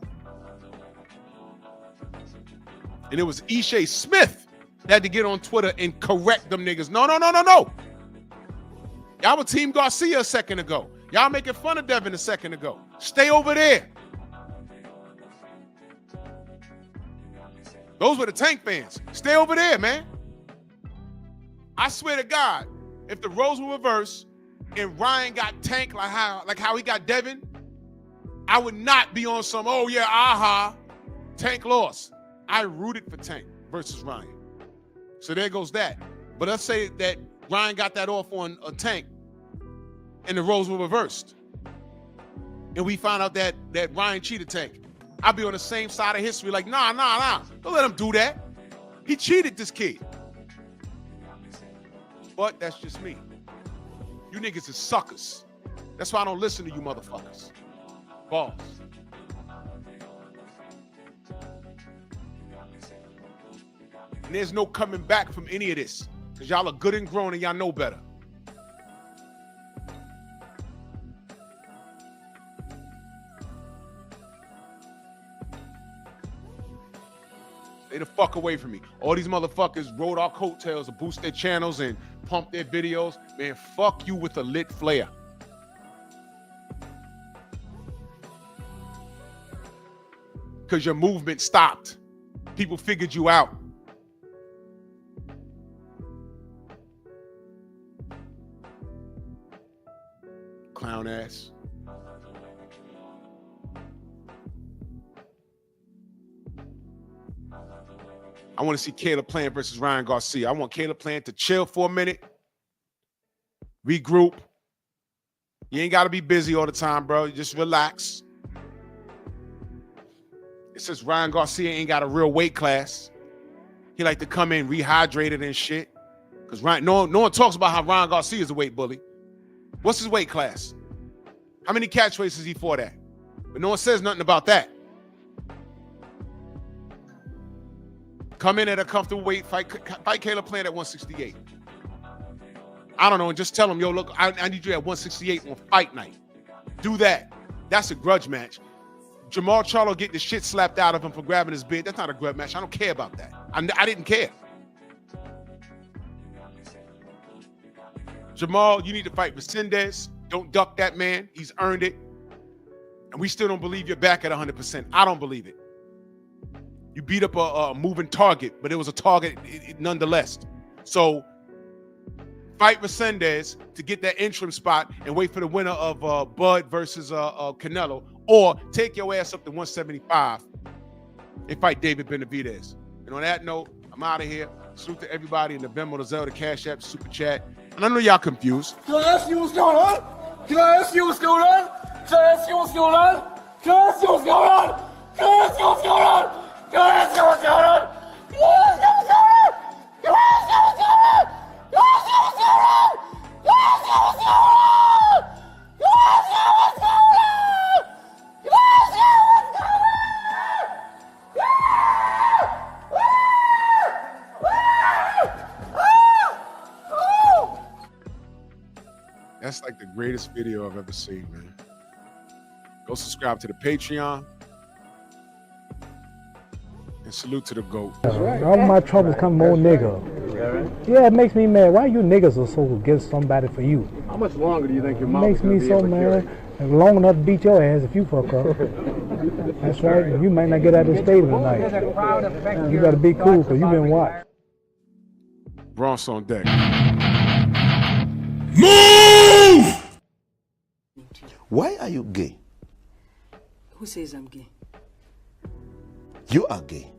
And it was Ishe Smith that had to get on Twitter and correct them niggas. No. Y'all were Team Garcia a second ago. Y'all making fun of Devin a second ago. Stay over there. Those were the Tank fans. Stay over there, man. I swear to God, if the roles were reversed and Ryan got Tank like how he got Devin, I would not be on some, oh yeah, aha, Tank lost. I rooted for Tank versus Ryan. So there goes that. But let's say that Ryan got that off on a Tank and the roles were reversed. And we found out that Ryan cheated Tank. I'll be on the same side of history like, nah. Don't let him do that. He cheated this kid. But that's just me. You niggas is suckers. That's why I don't listen to you motherfuckers. Balls. And there's no coming back from any of this. Because y'all are good and grown and y'all know better. Stay the fuck away from me. All these motherfuckers rode our coattails to boost their channels and pump their videos. Man, fuck you with a lit flare. Because your movement stopped. People figured you out. Clown ass. I want to see Caleb Plant versus Ryan Garcia. I want Caleb Plant to chill for a minute. Regroup. You ain't got to be busy all the time, bro. You just relax. It says Ryan Garcia ain't got a real weight class. He like to come in rehydrated and shit. Because no one talks about how Ryan Garcia is a weight bully. What's his weight class? How many catchweights is he fought at? But no one says nothing about that. Come in at a comfortable weight, fight Caleb Plant at 168. I don't know, and just tell him, yo, look, I need you at 168 on fight night. Do that. That's a grudge match. Jermall Charlo getting the shit slapped out of him for grabbing his beard. That's not a grudge match. I don't care about that. I didn't care. Jermall, you need to fight Resendiz. Don't duck that man. He's earned it. And we still don't believe you're back at 100%. I don't believe it. You beat up a moving target, but it was a target nonetheless. So fight Resendiz to get that interim spot and wait for the winner of Bud versus Canelo, or take your ass up to 175 and fight David Benavidez. And on that note, I'm out of here. Salute to everybody in the Venmo, the Zelle, the Cash App, Super Chat. And I know y'all confused. Can I ask you what's going on? Can I ask you what's going on? Can I ask you what's going on? Can I ask you what's going on? Can I ask you what's going on? Can I ask you what's going on? Can I ask you what's going on? Can I ask you what's going on? Can I ask you what's going on? Can I ask you what's going on? Can I ask you what's going on? Can I ask you what's going on? That's like the greatest video I've ever seen, man. Go subscribe to the Patreon. And salute to the GOAT. All my troubles come more nigga. Yeah, it makes me mad. Why you niggas are so against somebody for you? How much longer do you think your mom Makes me so mad. Long enough to beat your ass if you fuck up. That's right. You might not get out of the stadium tonight. You gotta be cool because you been watched. Bronx on deck. Move! Why are you gay? Who says I'm gay? You are gay.